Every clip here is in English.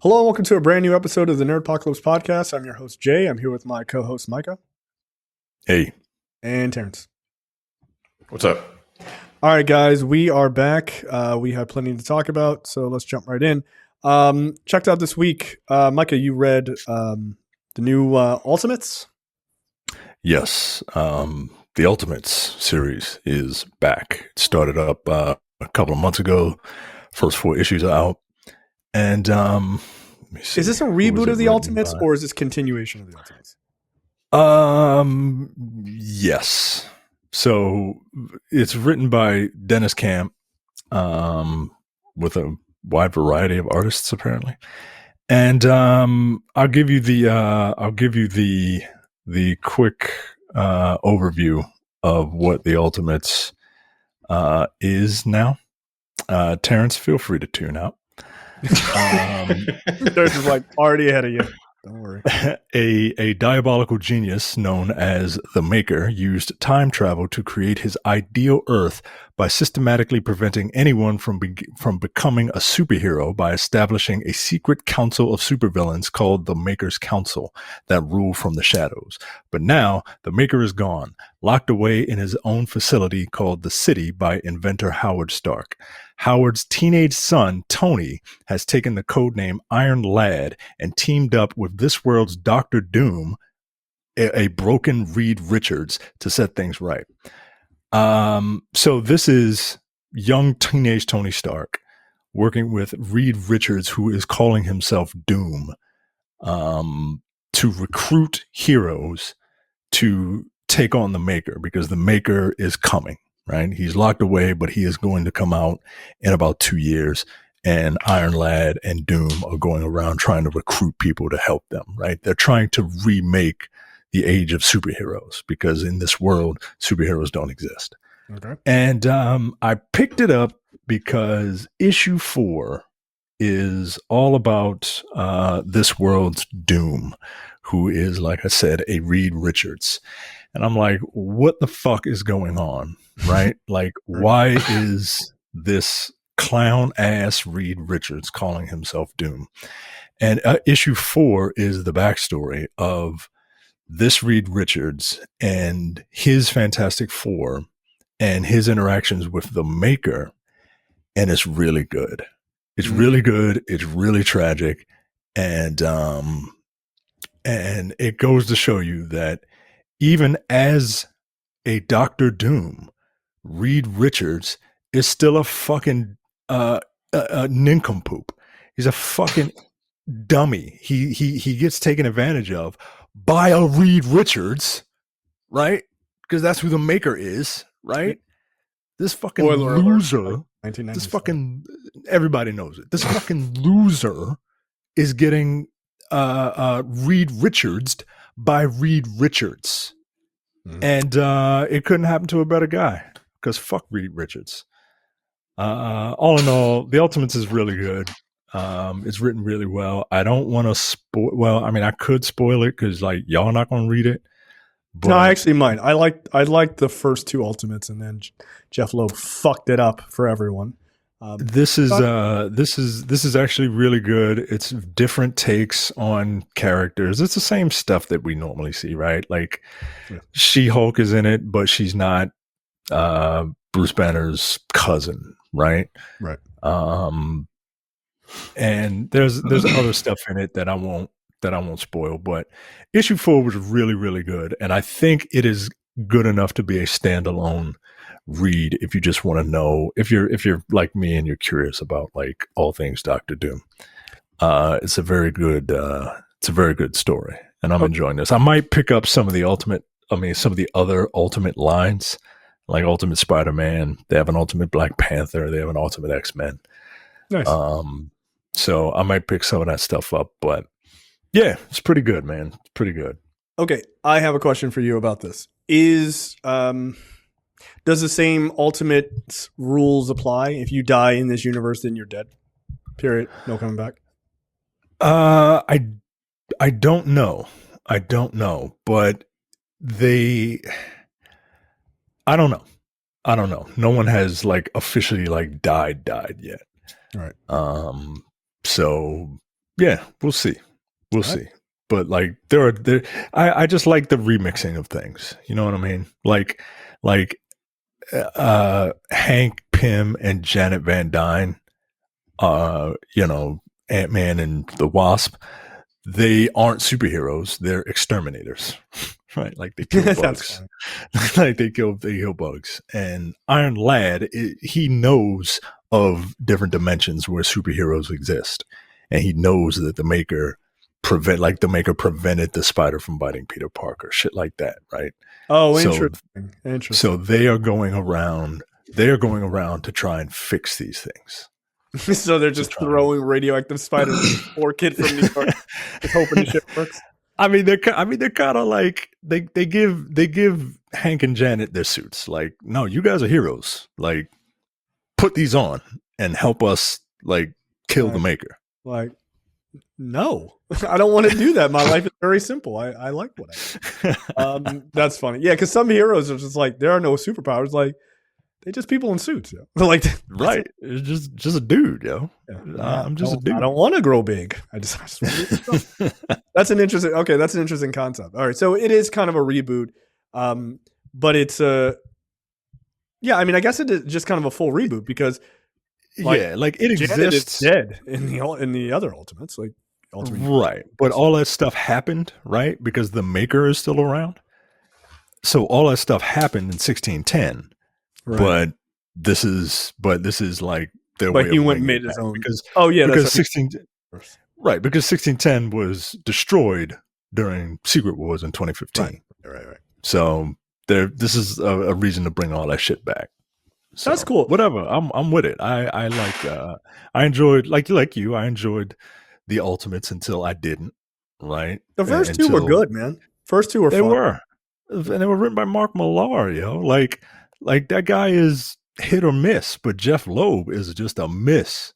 Hello and welcome to a brand new episode of the Nerdpocalypse Podcast. I'm your host, Jay. I'm here with my co-host, Micah. Hey. And Terrence. What's up? All right, guys, we are back. We have plenty to talk about, so let's jump right in. Checked out this week. Micah, you read the new Ultimates? Yes. The Ultimates series is back. It started up a couple of months ago. First 4 issues are out. And is this a reboot of the Ultimates or is this continuation of the Ultimates? Yes. So it's written by Dennis Camp, with a wide variety of artists apparently. And I'll give you the quick overview of what the Ultimates is now. Terrence, feel free to tune out. There's just like already ahead of you. Don't worry. A diabolical genius known as the Maker used time travel to create his ideal Earth by systematically preventing anyone from becoming a superhero by establishing a secret council of supervillains called the Maker's Council that rule from the shadows. But now the Maker is gone, locked away in his own facility called the City by inventor Howard Stark. Howard's teenage son, Tony, has taken the codename Iron Lad and teamed up with this world's Dr. Doom, a broken Reed Richards, to set things right. So this is young teenage Tony Stark working with Reed Richards, who is calling himself Doom, to recruit heroes to take on the Maker, because the Maker is coming. Right, he's locked away, but he is going to come out in about 2 years. And Iron Lad and Doom are going around trying to recruit people to help them. Right, they're trying to remake the age of superheroes because in this world, superheroes don't exist. Okay, and I picked it up because issue 4 is all about this world's Doom, who is, like I said, a Reed Richards. And I'm like, what the fuck is going on? Right? Like, why is this clown ass Reed Richards calling himself Doom? And issue 4 is the backstory of this Reed Richards and his Fantastic Four and his interactions with the Maker. And it's really good. It's really good. It's really tragic. And it goes to show you that even as a Dr. Doom, Reed Richards is still a fucking a nincompoop. He's a fucking dummy. He gets taken advantage of by a Reed Richards, right? Because that's who the Maker is, right? This fucking loser. This fucking, everybody knows it. This fucking loser is getting Reed Richards by Reed Richards. And it couldn't happen to a better guy, because fuck Reed Richards. All in all, the Ultimates is really good. It's written really well. I don't want to spoil. Well, I mean, I could spoil it because like y'all not going to read it. But no, I actually might. I liked the first 2 Ultimates, and then Jeff Loeb fucked it up for everyone. This is actually really good. It's different takes on characters. It's the same stuff that we normally see, right? Like She-Hulk is in it, but she's not Bruce Banner's cousin, right? Right. And there's other stuff in it that I won't spoil, but issue 4 was really, really good. And I think it is good enough to be a standalone read if you just want to know, if you're like me and you're curious about like all things Dr. Doom. It's a very good story, and I'm enjoying this. I might pick up some of the other Ultimate lines, like Ultimate Spider-Man. They have an Ultimate Black Panther. They have an Ultimate X-Men. Nice. So I might pick some of that stuff up, but yeah, it's pretty good, man. It's pretty good. Okay, I have a question for you about this. Does the same Ultimate rules apply? If you die in this universe, then you're dead. Period. No coming back. I don't know, but I don't know. No one has like officially like died yet. All right. So Yeah, we'll see. We'll see. But like I just like the remixing of things. You know what I mean? Like Hank Pym and Janet Van Dyne, Ant-Man and the Wasp, they aren't superheroes, they're exterminators. Right? Like they kill bugs. Like they kill bugs. And Iron Lad, he knows of different dimensions where superheroes exist. And he knows that the Maker prevented the spider from biting Peter Parker, shit like that, right? Oh, interesting. So they are going around to try and fix these things. So they're just throwing radioactive spiders at the poor kid from New York, just hoping the shit works. I mean, they're kind of like they give Hank and Janet their suits. Like, no, you guys are heroes. Like, put these on and help us like kill the Maker. Like, no, I don't want to do that. My life is very simple. I like what I do. That's funny. Yeah, because some heroes are just like, there are no superpowers. Like, they're just people in suits. Yo. Like, right. It's just a dude, yo. Yeah. I'm just a dude. I don't want to grow big. I just that's an interesting concept. All right. So it is kind of a reboot. But it's I mean, I guess it is just kind of a full reboot because it exists. Janet is dead in the other Ultimates, like right. But all that stuff happened, right? Because the Maker is still around. So all that stuff happened in 1610. Right. But this is like their way. But he went and made his own because because 1610 was destroyed during Secret Wars in 2015. Right. So this is a reason to bring all that shit back. So, that's cool. Whatever. I'm with it. I like I enjoyed like you. I enjoyed the Ultimates until I didn't. Right. The first two were good, man. First two were fun. And they were written by Mark Millar, yo. Like that guy is hit or miss, but Jeff Loeb is just a miss.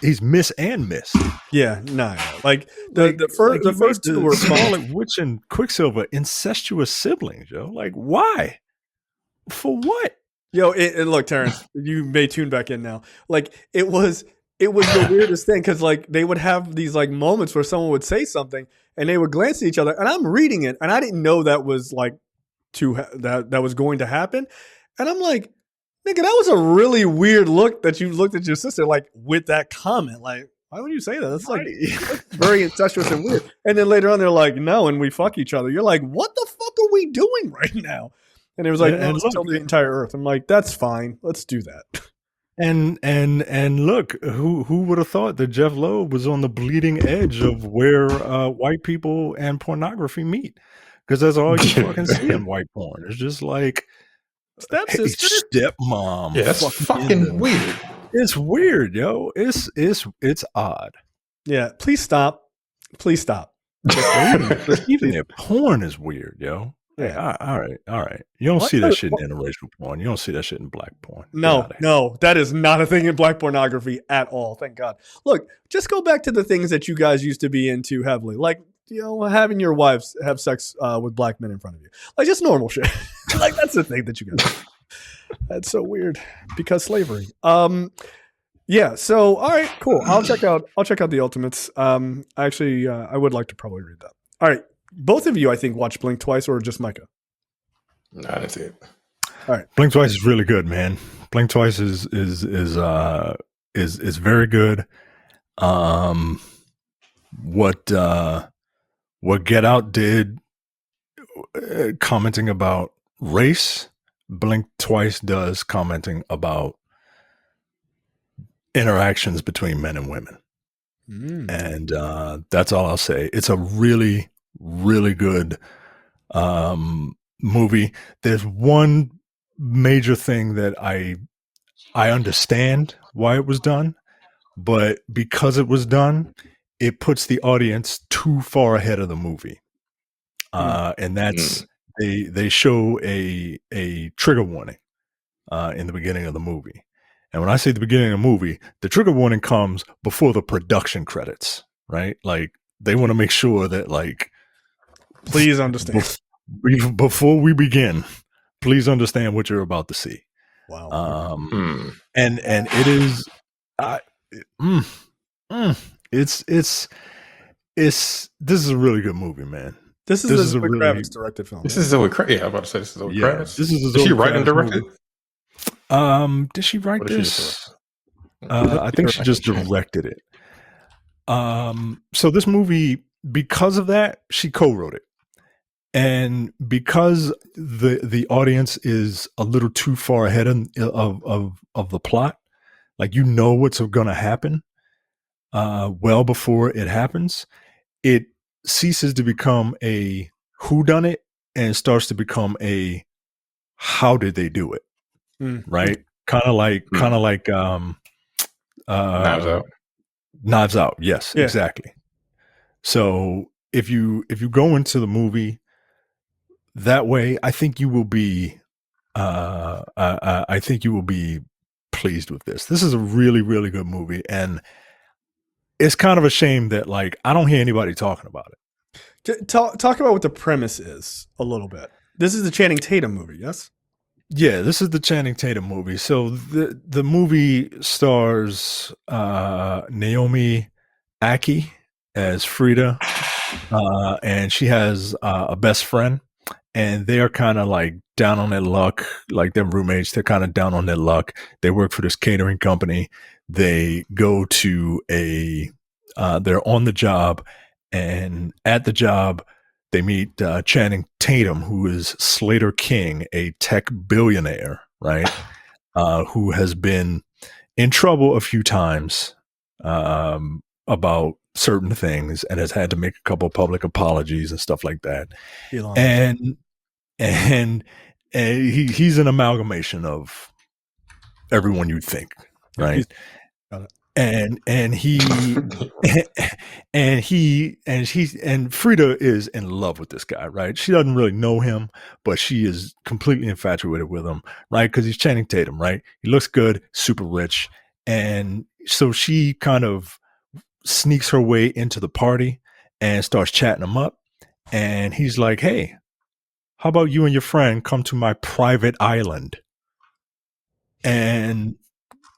He's miss and miss. Yeah, no. Like the first two were Scarlet Witch and Quicksilver, incestuous siblings, yo. Like, why? For what? Yo, look, Terrence, you may tune back in now. Like it was the weirdest thing because like they would have these like moments where someone would say something and they would glance at each other, and I'm reading it, and I didn't know that was like that was going to happen, and I'm like, nigga, that was a really weird look that you looked at your sister like with that comment. Like, why would you say that? That's like that's very incestuous and weird. And then later on, they're like, no, and we fuck each other. You're like, what the fuck are we doing right now? And it was like, no, let's kill the entire Earth. I'm like, that's fine. Let's do that. And look, who would have thought that Jeff Loeb was on the bleeding edge of where white people and pornography meet? Because that's all you fucking see in white porn. It's just like stepsister, stepmom. Yeah, that's fucking weird. It's weird, yo. It's odd. Yeah, please stop. Even their porn is weird, yo. Yeah, all right. You don't see that shit in interracial porn. You don't see that shit in black porn. No, that is not a thing in black pornography at all. Thank God. Look, just go back to the things that you guys used to be into heavily, like having your wives have sex with black men in front of you, like just normal shit. Like that's the thing that you guys do. That's so weird because slavery. Yeah. So all right, cool. I'll check out the Ultimates. Actually, I would like to probably read that. All right. Both of you, I think, watched Blink twice, or just Micah? No, I didn't see it. All right, Blink twice is really good, man. Blink twice is very good. What Get Out did, commenting about race, Blink twice does commenting about interactions between men and women, and that's all I'll say. It's a really good movie. There's one major thing that I understand why it was done, but because it was done, it puts the audience too far ahead of the movie. And that's they show a trigger warning in the beginning of the movie. And when I say the beginning of the movie, the trigger warning comes before the production credits, right? Like they want to make sure that like, please understand. Before we begin, please understand what you're about to see. Wow. And it is, It's this is a really good movie, man. This is This a a Zoe really Kravitz directed film. This is Zoe Kravitz. Yeah, I'm about to say this is Zoe Kravitz. This is a Did she Zoe write and Kravitz direct it? movie. Did she write Or did she this? just I think she just directed it. So this movie, because of that, she co-wrote it. And because the audience is a little too far ahead of the plot, like you know what's going to happen well before it happens, it ceases to become a whodunit and starts to become a how did they do it, right? Kind of like Knives Out. Knives Out, yes, Yeah. exactly. So if you go into the movie that way, I think you will be I think you will be pleased with this. This is a really, really good movie, and it's kind of a shame that like I don't hear anybody talking about it. Talk about what the premise is a little bit. This is the Channing Tatum movie, yes? Yeah, this is the Channing Tatum movie. So the movie stars Naomi Aki as Frida, and she has a best friend, and they're kind of like down on their luck, like their roommates. They're kind of down on their luck. They work for this catering company. They go to they're on the job, and at the job, they meet Channing Tatum, who is Slater King, a tech billionaire, right? Who has been in trouble a few times about certain things and has had to make a couple of public apologies and stuff like that. And he's an amalgamation of everyone you'd think, right? And Frida is in love with this guy, right? She doesn't really know him, but she is completely infatuated with him, right? Because he's Channing Tatum, right? He looks good, super rich, and so she kind of sneaks her way into the party and starts chatting him up. And he's like, "Hey, how about you and your friend come to my private island?" And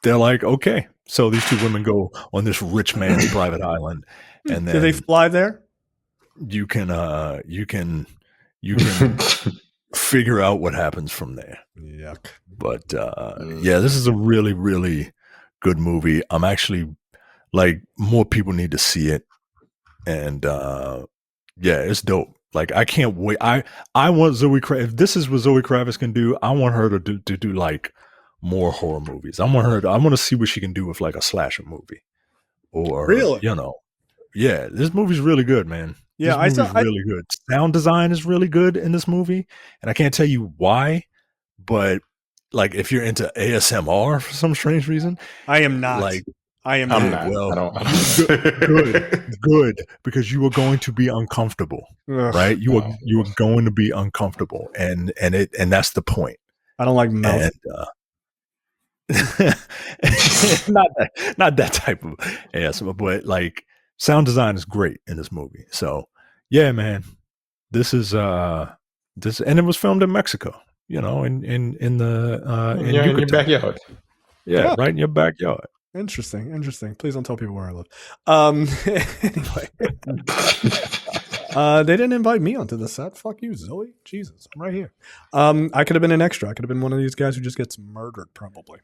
they're like, "Okay." So these two women go on this rich man's private island, and then do they fly there? You can figure out what happens from there. Yuck. But yeah, this is a really, really good movie. I'm actually like more people need to see it, and yeah, it's dope. Like I can't wait. I want Zoe Kravitz. If this is what Zoe Kravitz can do, I want her to do like more horror movies. I want to see what she can do with like a slasher movie, or really, yeah. This movie's really good, man. Yeah, this movie's really good. Sound design is really good in this movie, and I can't tell you why, but like if you're into ASMR for some strange reason, I am not. Like I'm not. Well, good, because you are going to be uncomfortable, right? You are going to be uncomfortable, and that's the point. I don't like mouth. And, not that type of ASMR, but like sound design is great in this movie. So yeah, man, this is and it was filmed in Mexico, in your backyard. Yeah, right in your backyard. Interesting. Please don't tell people where I live. Anyway, they didn't invite me onto the set. Fuck you, Zoe. Jesus, I'm right here. I could have been an extra. I could have been one of these guys who just gets murdered, probably.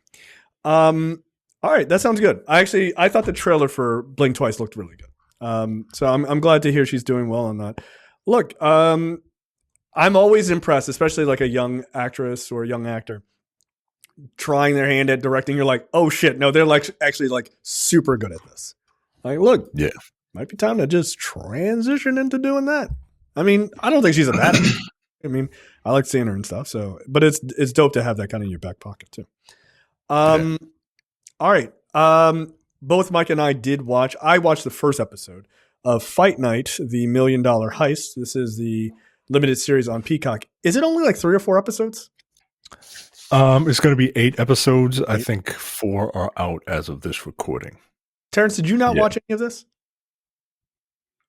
All right, that sounds good. I thought the trailer for Blink Twice looked really good. So I'm glad to hear she's doing well on that. Look, I'm always impressed, especially like a young actress or a young actor trying their hand at directing. You're like, oh shit, no, they're like actually like super good at this. Like, look, yeah, might be time to just transition into doing that. I mean, I don't think she's a bad actor. I mean, I like seeing her and stuff. So, but it's dope to have that kind of in your back pocket too. All right. Both Mike and I did watch. I watched the first episode of Fight Night, the $1 Million Heist. This is the limited series on Peacock. Is it only like 3 or 4 episodes? It's going to be 8 episodes. I think 4 are out as of this recording. Terrence, did you not watch any of this?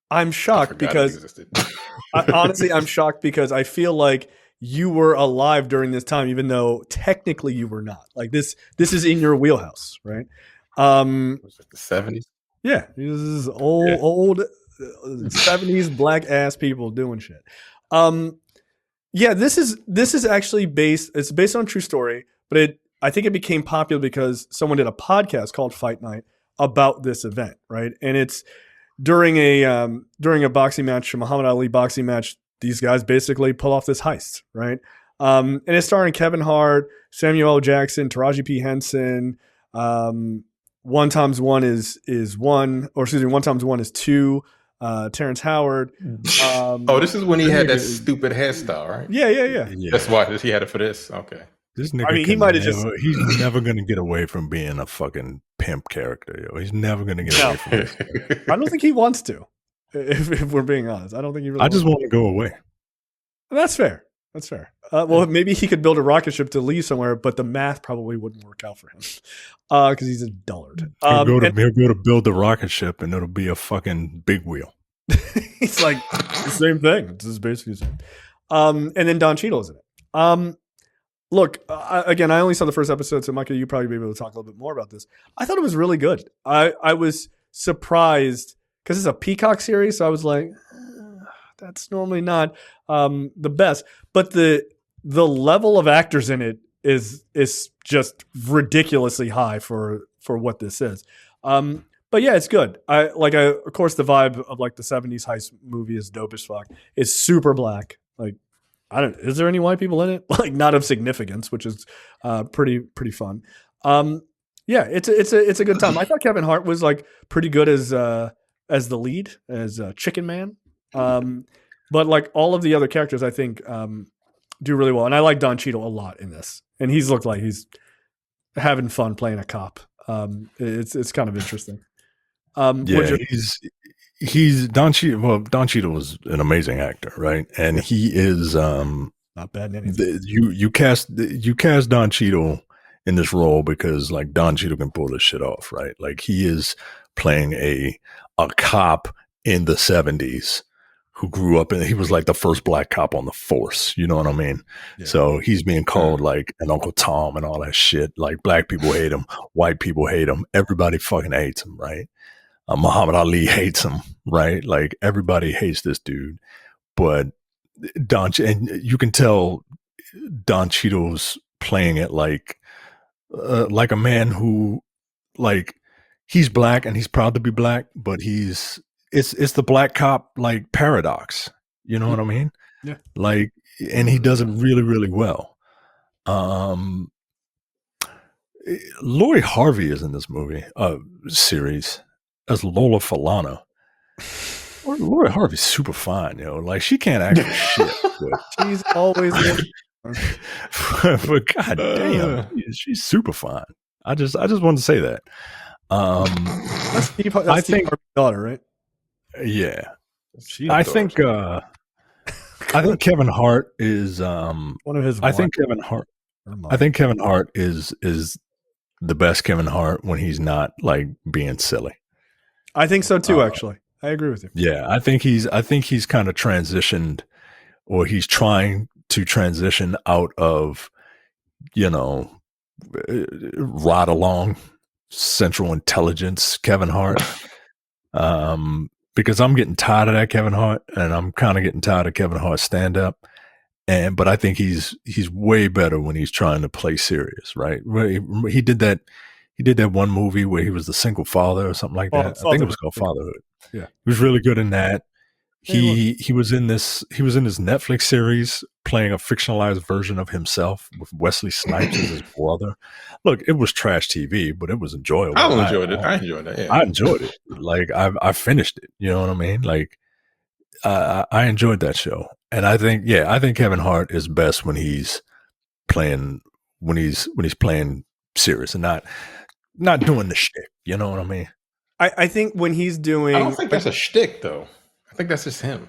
I'm shocked because honestly, I'm shocked because I feel like you were alive during this time, even though technically you were not. Like this is in your wheelhouse, right? Was it the 70s? Yeah, this is old 70s black ass people doing shit. Yeah, this is actually based on a true story, but I think it became popular because someone did a podcast called Fight Night about this event, right? And it's during a boxing match, a Muhammad Ali boxing match. These guys basically pull off this heist, right? And it's starring Kevin Hart, Samuel L. Jackson, Taraji P. Henson. 1 times 1 is 1, or excuse me, 1 times 1 is 2. Terrence Howard. This is when he had that stupid hairstyle, right? Yeah. That's why he had it for this. Okay. This nigga, he might have he's never going to get away from being a fucking pimp character, yo. He's never going to get away from it. I don't think he wants to, if we're being honest. I don't think he really I just want to go away. That's fair. Well, maybe he could build a rocket ship to leave somewhere, but the math probably wouldn't work out for him because he's a dullard. He'll go to build the rocket ship, and it'll be a fucking big wheel. It's like the same thing. It's just basically the same. And then Don Cheadle's in it. Look, again, I only saw the first episode, so Micah, you probably be able to talk a little bit more about this. I thought it was really good. I was surprised because it's a Peacock series, so I was like, that's normally not the best. But the level of actors in it is just ridiculously high for what this is. But yeah, it's good. Of course, the vibe of like the 70s heist movie is dope as fuck. It's super black. Like, is there any white people in it? Like, not of significance, which is pretty fun. Yeah, it's a good time. I thought Kevin Hart was like pretty good as the lead, as Chicken Man. But like all of the other characters, I think do really well. And I like Don Cheadle a lot in this. And he's looked like he's having fun playing a cop. It's kind of interesting. He's Don Cheadle. Well, Don Cheadle was an amazing actor, right? And he is not bad in anything. You cast Don Cheadle in this role because like Don Cheadle can pull this shit off, right? Like he is playing a cop in the 70s who grew up he was like the first black cop on the force. You know what I mean? Yeah. So he's being called like an Uncle Tom and all that shit. Like black people hate him. White people hate him. Everybody fucking hates him, right? Muhammad Ali hates him, right? Like everybody hates this dude. But and you can tell Don Cheadle's playing it like a man who like he's black and he's proud to be black, but it's the black cop like paradox. You know what I mean? Yeah. Like, and he does it really, really well. Lori Harvey is in this movie series as Lola Falana. Lori Harvey's super fine, like she can't act for shit. But she's always but god damn, she's super fine. I just wanted to say that. That's Steve Harvey's daughter, right? Yeah, I think Kevin Hart is one of his. I think Kevin Hart is the best Kevin Hart when he's not like being silly. I think so too. Actually, I agree with you. Yeah, I think he's kind of transitioned, or he's trying to transition out of, ride along Central Intelligence Kevin Hart. Because I'm getting tired of that Kevin Hart, and I'm kind of getting tired of Kevin Hart's stand up. But I think he's way better when he's trying to play serious, right? He did that one movie where he was the single father or something like that. I think it was called Fatherhood. Yeah. He was really good in that. He was in this Netflix series playing a fictionalized version of himself with Wesley Snipes as his brother. Look, it was trash TV, but it was enjoyable. I enjoyed it. Yeah. I enjoyed it. Like I finished it. You know what I mean? Like I enjoyed that show. And I think Kevin Hart is best when he's playing serious and not doing the shtick. You know what I mean? I think when he's doing, I don't think that's a shtick though. I think that's just him.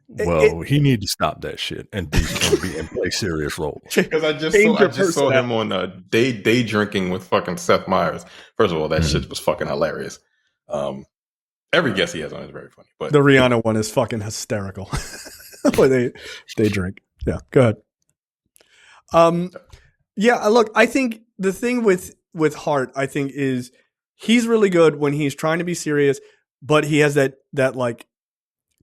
Well, he need to stop that shit and play serious roles. Because I just saw him on day drinking with fucking Seth Meyers. First of all, that shit was fucking hilarious. Every guest he has on is very funny. But the Rihanna one is fucking hysterical. Where they drink. Yeah, go ahead. Yeah, look, I think the thing with Hart, I think, is he's really good when he's trying to be serious, but he has that like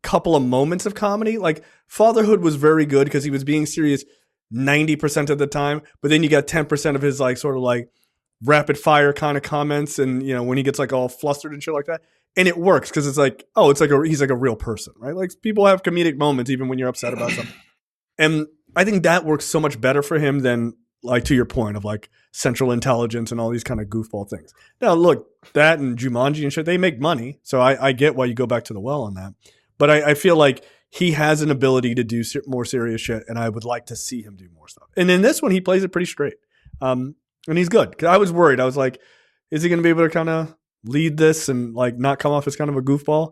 couple of moments of comedy. Like Fatherhood was very good because he was being serious 90% of the time, but then you got 10% of his like sort of like rapid fire kind of comments, and you know when he gets like all flustered and shit like that, and it works because it's like, oh, it's like he's like a real person, right? Like people have comedic moments even when you're upset about something, and I think that works so much better for him than, like, to your point of like Central Intelligence and all these kind of goofball things. Now look, that and Jumanji and shit, they make money, so I get why you go back to the well on that, but I feel like he has an ability to do more serious shit, and I would like to see him do more stuff. And in this one, he plays it pretty straight. And he's good. Because I was worried. I was like, is he going to be able to kind of lead this and like not come off as kind of a goofball?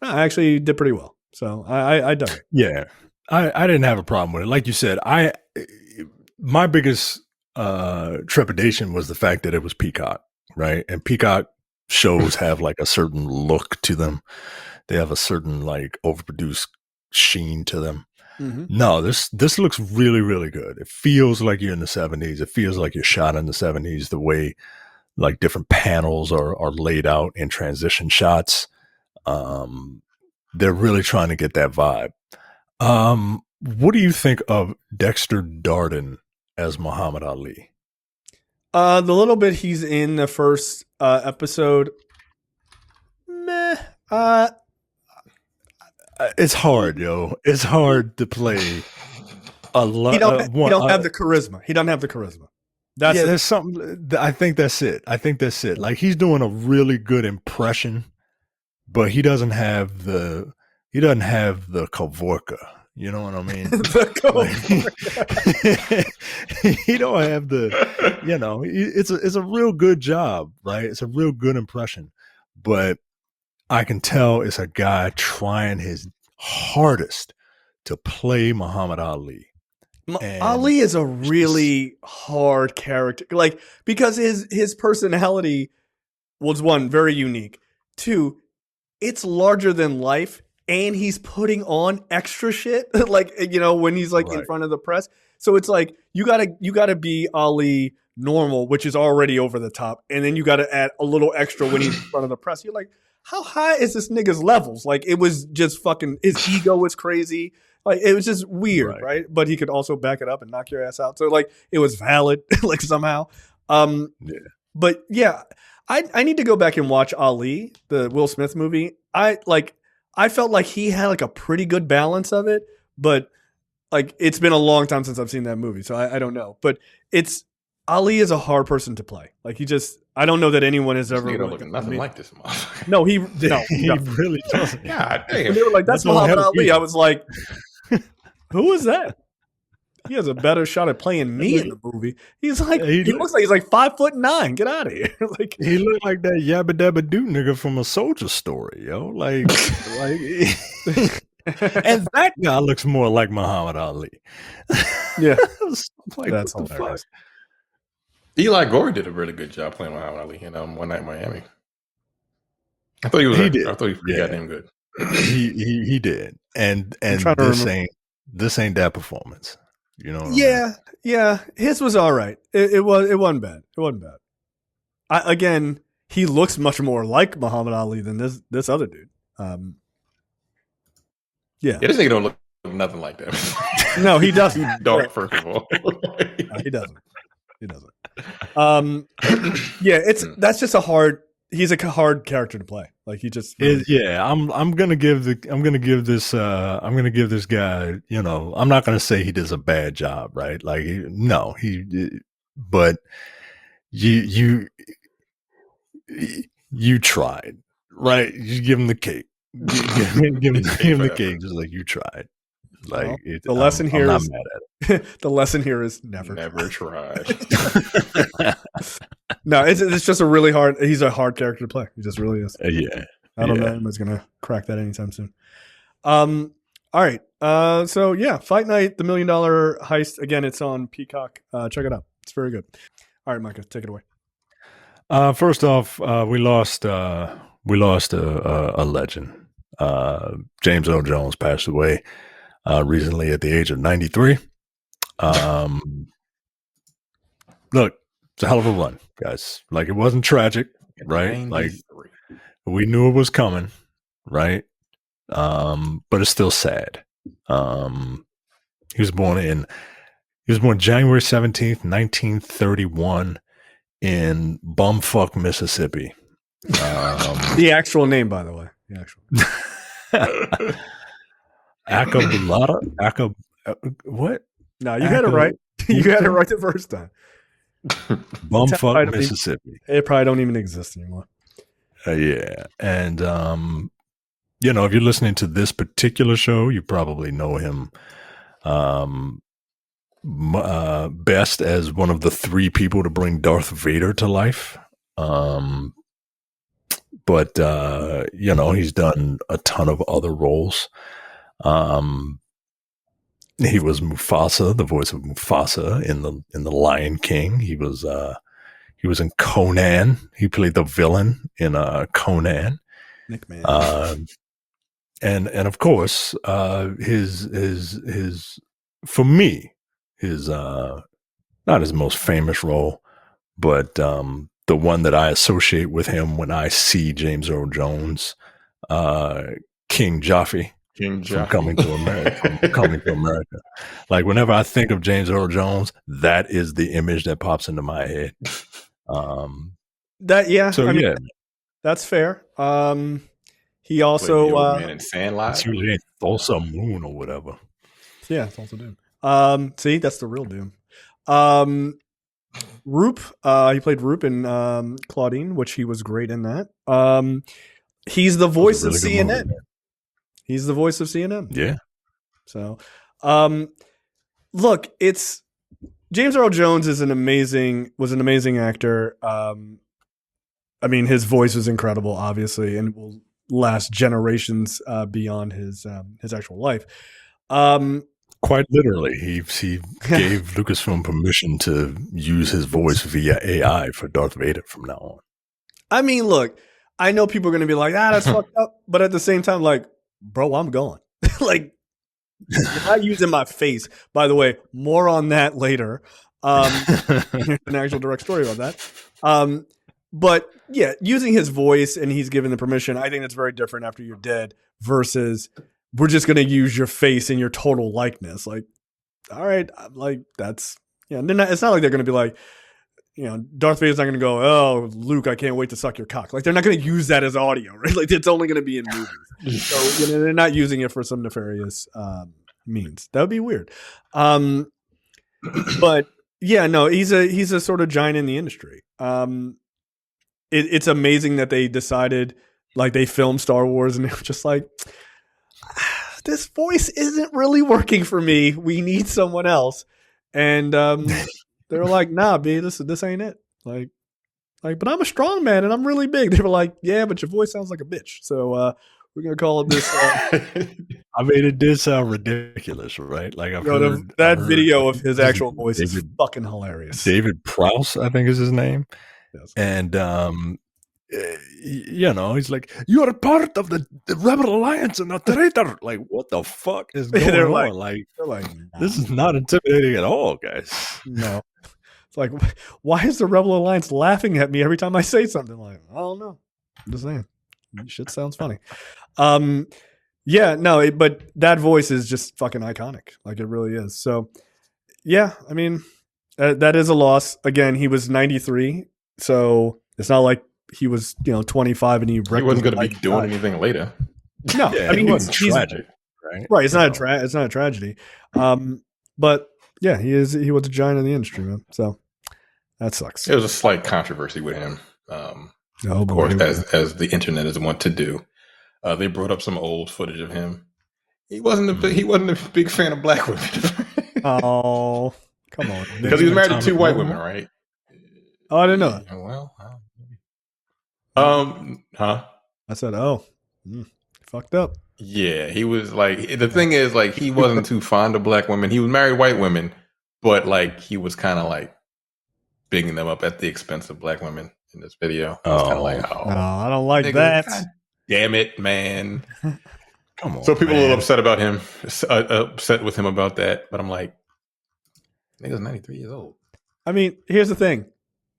No, I actually did pretty well. So I dug it. Yeah. I didn't have a problem with it. Like you said, my biggest trepidation was the fact that it was Peacock, right? And Peacock shows have like a certain look to them. They have a certain like overproduced sheen to them. Mm-hmm. No, this looks really, really good. It feels like you're in the 70s. It feels like you're shot in the 70s, the way like different panels are laid out in transition shots. They're really trying to get that vibe. What do you think of Dexter Darden as Muhammad Ali? The little bit he's in the first episode, meh. It's hard, yo. It's hard to play a lot. He don't have the charisma. He doesn't have the charisma. There's something. I think that's it. Like he's doing a really good impression, but he doesn't have the Kavorka. You know what I mean? He don't have the. You know, it's a real good job, right? It's a real good impression, but I can tell it's a guy trying his hardest to play Muhammad Ali. Ali is a really hard character, like because his personality was, one, very unique. Two, it's larger than life, and he's putting on extra shit, like, you know, when he's like in front of the press. So it's like you gotta be Ali normal, which is already over the top, and then you gotta add a little extra when he's in front of the press. You're like, how high is this nigga's levels? Like, it was just fucking, his ego was crazy. Like, it was just weird, right? But he could also back it up and knock your ass out. So, like, it was valid, like, somehow. But, yeah, I need to go back and watch Ali, the Will Smith movie. I felt like he had, like, a pretty good balance of it. But, like, it's been a long time since I've seen that movie, so I don't know. But Ali is a hard person to play. Like, I don't know that anyone has ever. Don't look nothing like this motherfucker. No, he really doesn't. God damn. They were like, that's Muhammad Ali. I was like, who is that? He has a better shot at playing me in the movie. He's like, he looks like he's like 5'9". Get out of here! Like, he looked like that Yabba Dabba Doo nigga from A Soldier Story, yo. Like, and that guy looks more like Muhammad Ali. Yeah, like, that's hilarious. Eli Gorey did a really good job playing Muhammad Ali in One Night in Miami. I thought he was. I thought he was pretty goddamn good. He did, and this ain't that performance. You know? Yeah. His was all right. It wasn't bad. It wasn't bad. Again, he looks much more like Muhammad Ali than this other dude. Yeah, this nigga don't look nothing like that. No, he doesn't. Dark, first of all. No, he doesn't. He doesn't. That's just he's a hard character to play. Like, he just I'm gonna give this guy, you know, I'm not gonna say he does a bad job, right? Like, but you tried, right? You give him the cake. Give him the cake, just like you tried. Like, the lesson here I'm is not mad at it. The lesson here is never try. No, it's just a really hard. He's a hard character to play. He just really is. I don't know if anyone's gonna crack that anytime soon. All right. So yeah, Fight Night, the $1 Million Heist. Again, it's on Peacock. Check it out. It's very good. All right, Micah, take it away. First off, we lost a legend. James Earl Jones passed away recently at the age of 93. Look, it's a hell of a run, guys. Like, it wasn't tragic. right? Like we knew it was coming, right? But it's still sad. He was born January 17th, 1931 in bumfuck Mississippi. The actual name, by the way. The actual. Acabulata? What? No, you had it right. You had it right the first time. Bumfuck Mississippi. It probably don't even exist anymore. Yeah. And, you know, if you're listening to this particular show, you probably know him best as one of the 3 people to bring Darth Vader to life. But you know, he's done a ton of other roles. He was Mufasa, the voice of Mufasa in the Lion King. He was in Conan. He played the villain in Conan. Nick Man. And of course, his for me, his not his most famous role, but the one that I associate with him when I see James Earl Jones, King Joffrey. From Coming to America. Like whenever I think of James Earl Jones, that is the image that pops into my head. That's fair. He also Man in Sandlot. It's usually Tulsa Moon or whatever. Yeah, it's also Dune. See, that's the real Dune. Roop, he played Roop in Claudine, which he was great in that. He's the voice of CNN. He's the voice of CNN. Yeah. So, look, it's James Earl Jones was an amazing actor. I mean, his voice was incredible, obviously, and will last generations beyond his actual life. Quite literally, he gave Lucasfilm permission to use his voice via AI for Darth Vader from now on. I mean, look, I know people are going to be like, that's fucked up, but at the same time, like, bro, I'm going. Like, you're not using my face. By the way, more on that later. An actual direct story about that. But yeah, using his voice and he's given the permission, I think that's very different after you're dead versus we're just going to use your face and your total likeness. Like, all right, like that's, yeah. It's not like they're going to be like, you know, Darth Vader's not going to go, oh, Luke, I can't wait to suck your cock. Like, they're not going to use that as audio, right? Like, it's only going to be in movies. So, you know, they're not using it for some nefarious means. That would be weird. But yeah, no, he's a sort of giant in the industry. It's amazing that they decided, like, they filmed Star Wars and they were just like, this voice isn't really working for me. We need someone else. And they were like, nah, B, this ain't it. Like, but I'm a strong man and I'm really big. They were like, yeah, but your voice sounds like a bitch. So we're gonna call it this. I mean, it did sound ridiculous, right? Like I've heard video of his actual voice is fucking hilarious. David Prowse, I think is his name. Yes. And you know, he's like, "You are part of the Rebel Alliance and a traitor." Like, what the fuck is going on? Like, nah. This is not intimidating at all, guys. No, it's like, why is the Rebel Alliance laughing at me every time I say something? Like, I don't know. I'm just saying, shit sounds funny. Yeah, no, but that voice is just fucking iconic. Like, it really is. So, yeah, I mean, that is a loss. Again, he was 93, so it's not like he was, 25 and he wasn't going to be doing anything later. No, yeah, I mean, he's tragic, right? Right, it's not a tragedy. But yeah, he was a giant in the industry, man. So that sucks. There was a slight controversy with him. Of course, as the internet is wont to do. They brought up some old footage of him. He wasn't a big fan of black women. Oh, come on! Because he was married to 2 white women, right? Oh, I didn't know that. Well, I said, fucked up. Yeah, he was like. The thing is, like, he wasn't too fond of black women. He was married white women, but like he was kind of like bigging them up at the expense of black women in this video. I was kind of like, no, I don't like that. God damn it, man! Come on. So people are a little upset about him, upset with him about that. But I'm like, nigga's 93 years old. I mean, here's the thing.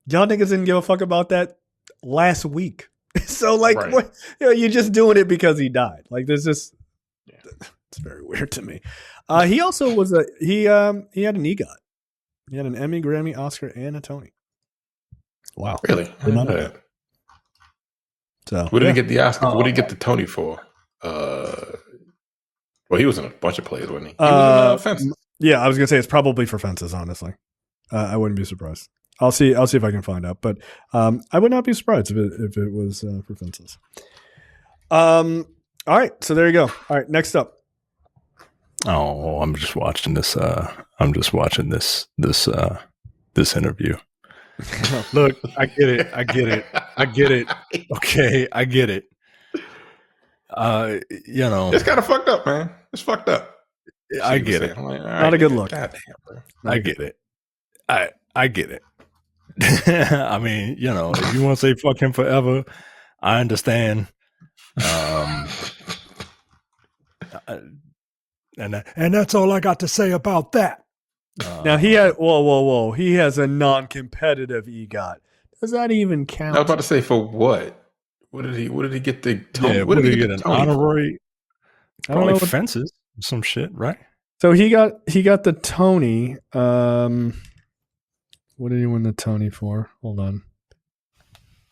Y'all niggas didn't give a fuck about that last week. So like, Right. what, you're just doing it because he died. Like there's just, it's very weird to me. He also was he had an EGOT. He had an Emmy, Grammy, Oscar, and a Tony. Wow. Really? I Did not didn't know know that. So What did he get the Oscar? What did he get the Tony for? Well, he was in a bunch of plays, wasn't he? He was in Fences. Yeah, I was gonna say it's probably for Fences. Honestly, I wouldn't be surprised. I'll see if I can find out, but I would not be surprised if it was for Fences. All right, so there you go. All right, next up. Oh, I'm just watching this. I'm just watching this interview. Look, I get it. Okay, I get it. It's kind of fucked up, man. It's fucked up. I get it. Like, not a good look. God damn, bro. I get it. I get it. I mean, if you want to say fuck him forever, I understand. And that's all I got to say about that. Now he had whoa. He has a non-competitive EGOT. Does that even count? I was about to say, for what? What did he get the Tony? Yeah, what did he get an the Tony honorary? I don't Probably know. Fences, some shit, right? So he got the Tony. What did he win the Tony for? Hold on.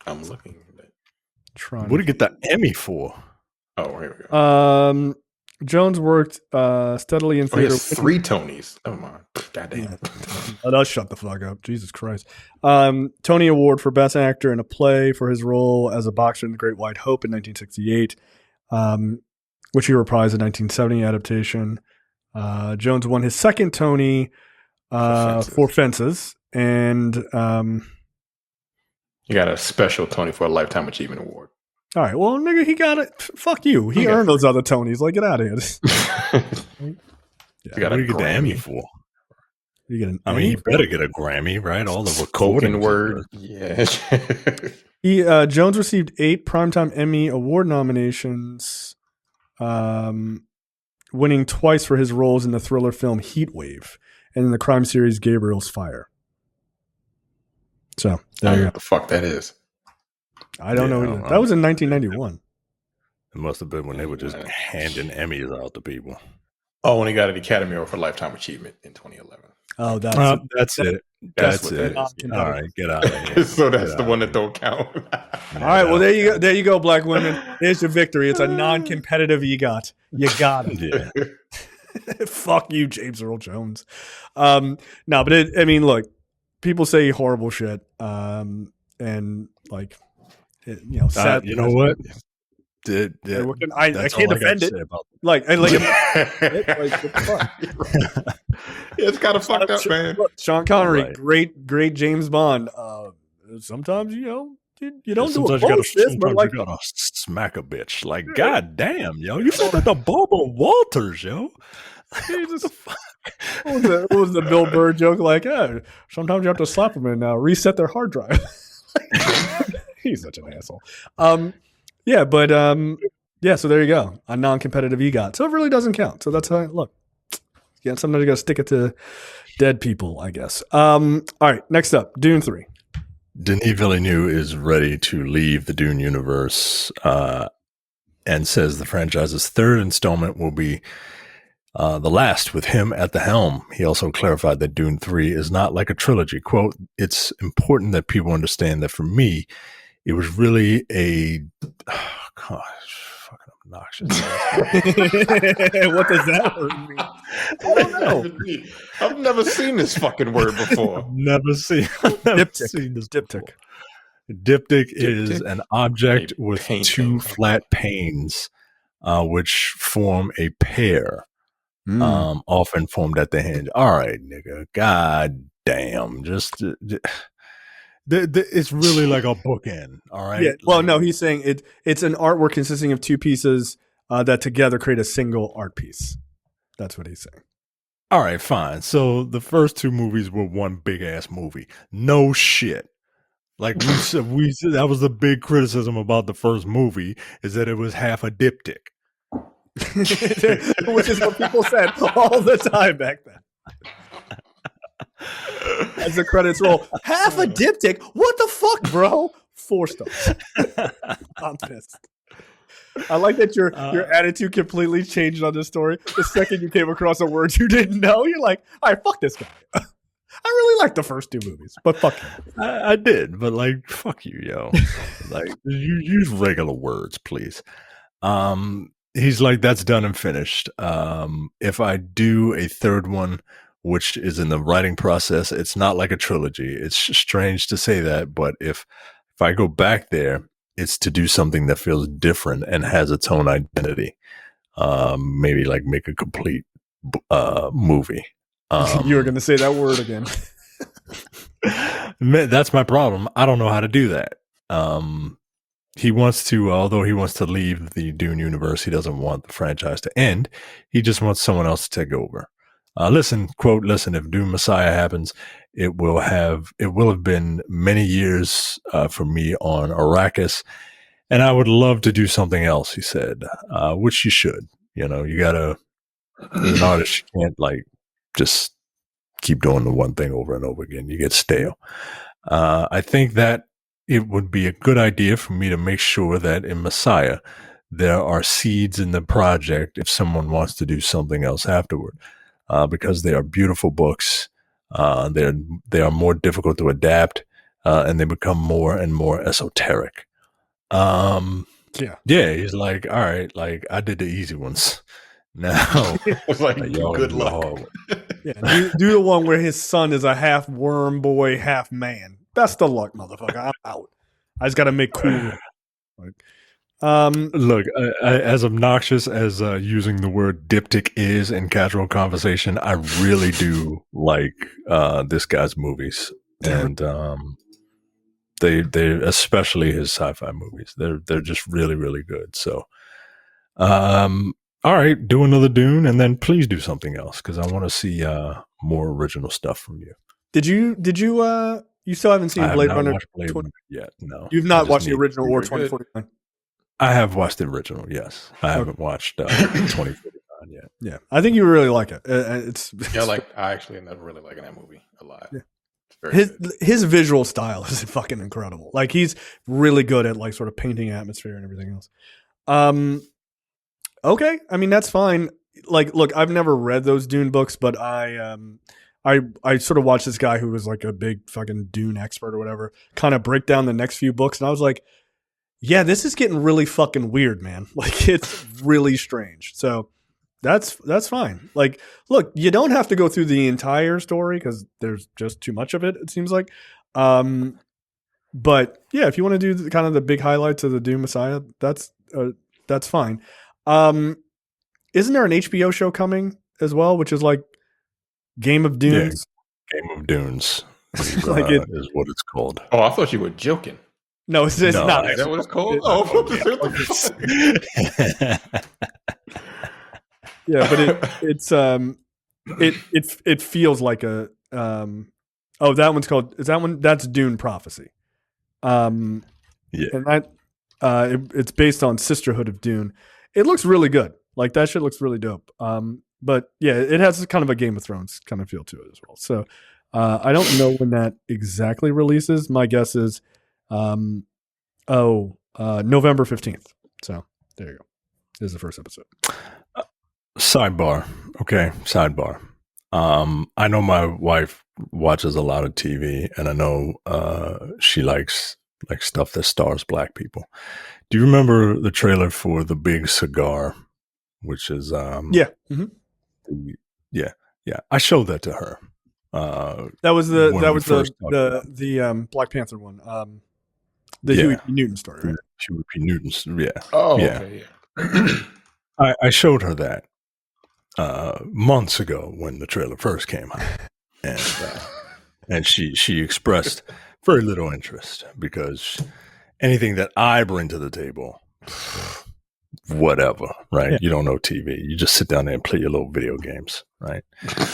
I'm looking at it. What did he get the Emmy for? Oh, here we go. Jones worked steadily in Oh, he theater. has 3 Tonys. Oh my, goddamn. Yeah. Oh, that's shut the fuck up. Jesus Christ. Tony Award for Best Actor in a Play for his role as a boxer in The Great White Hope in 1968, which he reprised in 1970 adaptation. Jones won his second Tony for Fences. And he got a special Tony for a Lifetime Achievement Award. all right, well, nigga, he got it. Fuck you. He earned those other Tonys. Like, get out of here. He got what a do you get the Emmy Grammy for? You get an I mean, he better get a Grammy, right? All the recording spoken word. Yeah. Jones received 8 Primetime Emmy Award nominations, winning twice for his roles in the thriller film Heatwave and in the crime series Gabriel's Fire. So, I there don't know you what go. the fuck that is. I don't know. I That was in 1991. It must have been when they were just handing Emmys out to people. Oh, and he got an Academy Award for Lifetime Achievement in 2011. Oh, that's That's it. That's That's what it. that is. All right, get out of here. So that's the one that don't count. all right. Well, there you go. There you go, black women. There's your victory. It's a non-competitive EGOT. You got it. Yeah. Fuck you, James Earl Jones. No, but I mean, look, people say horrible shit, and like, sad. You know what? I can't defend it. Like, what the fuck? It's kind of fucked up, man. Look, Sean Connery, Right. great James Bond. Sometimes you don't do a Sometimes bullshit, but like, you gotta smack a bitch. Like, god damn, yo, you sound like the Barbara Walters, yo. Jesus. What was the Bill Burr joke? Like, sometimes you have to slap them and reset their hard drive. He's such an asshole. Yeah, but yeah. So there you go, a non-competitive EGOT. So it really doesn't count. So that's how. Look, yeah. Sometimes you got to stick it to dead people, I guess. All right. Next up, Dune 3. Denis Villeneuve is ready to leave the Dune universe, and says the franchise's third installment will be the last with him at the helm. He also clarified that Dune 3 is not like a trilogy. Quote, "It's important that people understand that for me, it was really a gosh, fucking obnoxious." What does that word mean? I don't know. I've never seen this fucking word before. Never seen this. Diptych. Diptych is an object A with painting. 2 flat panes, which form a pair, often formed at the hinge. All right, nigga. God damn. Just it's really like a bookend. All right. Yeah. Well, no, he's saying it's an artwork consisting of 2 pieces that together create a single art piece. That's what he's saying. All right, fine. So the first 2 movies were one big ass movie. No shit. Like we said, that was the big criticism about the first movie, is that it was half a diptych. Which is what people said all the time back then. As the credits roll, half a diptych? What the fuck, bro? 4 stars. I'm pissed. I like that your attitude completely changed on this story. The second you came across a word you didn't know, you're like, all right, fuck this guy. I really liked the first 2 movies, but fuck him. I did, but like, fuck you, yo. Like, you use regular words, please. He's like, that's done and finished. If I do a 3rd one, which is in the writing process, it's not like a trilogy. It's strange to say that, but if I go back there, it's to do something that feels different and has its own identity. Maybe like make a complete movie. You were going to say that word again. That's my problem. I don't know how to do that. He wants to, although he wants to leave the Dune universe, he doesn't want the franchise to end. He just wants someone else to take over. Listen, if Dune Messiah happens, it will have been many years for me on Arrakis, and I would love to do something else, he said, which you should. You know, you gotta, as an artist, you can't like just keep doing the one thing over and over again. You get stale. I think that it would be a good idea for me to make sure that in Messiah, there are seeds in the project if someone wants to do something else afterward. Because they are beautiful books. They are more difficult to adapt, and they become more and more esoteric. Yeah, he's like, all right, like I did the easy ones. Now, like good luck. Yeah, do the one where his son is a half worm boy, half man. Best of luck, motherfucker. I'm out. I just got to make cool. Look, as obnoxious as using the word diptych is in casual conversation, I really do like this guy's movies, and they especially his sci-fi movies. They're just really, really good. So, all right, do another Dune, and then please do something else because I want to see more original stuff from you. Did you? You still haven't seen Blade Runner yet? No, you've not watched the original or 2049. I have watched the original, yes. I haven't watched 2049 yet. Yeah, I think you really like it. It's I actually ended up really liking that movie a lot. Yeah. His visual style is fucking incredible. Like he's really good at like sort of painting atmosphere and everything else. Okay, I mean that's fine. Like, look, I've never read those Dune books, but I sort of watched this guy who was like a big fucking Dune expert or whatever kind of break down the next few books, and I was like, yeah, this is getting really fucking weird, man. Like it's really strange. So that's fine. Like, look, you don't have to go through the entire story because there's just too much of it. It seems like, but yeah, if you want to do kind of the big highlights of the Dune Messiah, that's fine. Isn't there an HBO show coming as well, which is like Game of Dunes? Yeah, Game of Dunes is what it's called. Oh, I thought you were joking. No, it's not. Is that what it's called? Yeah, but it feels like a that one's called. Is that one? That's Dune Prophecy. Yeah, and that it's based on Sisterhood of Dune. It looks really good. Like that shit looks really dope. But yeah, it has kind of a Game of Thrones kind of feel to it as well. So I don't know when that exactly releases. My guess is November 15th. So there you go. This is the first episode. Sidebar. Okay. Sidebar. I know my wife watches a lot of TV and I know she likes like stuff that stars black people. Do you remember the trailer for The Big Cigar, which is yeah. Mm-hmm. Yeah. I showed that to her. That was the Black Panther one. The Huey P. Newton story, right? Huey P. Newton's, yeah. Oh, yeah. Okay, yeah. I showed her that months ago when the trailer first came out, and she expressed very little interest because anything that I bring to the table, whatever, right? Yeah. You don't know TV. You just sit down there and play your little video games, right?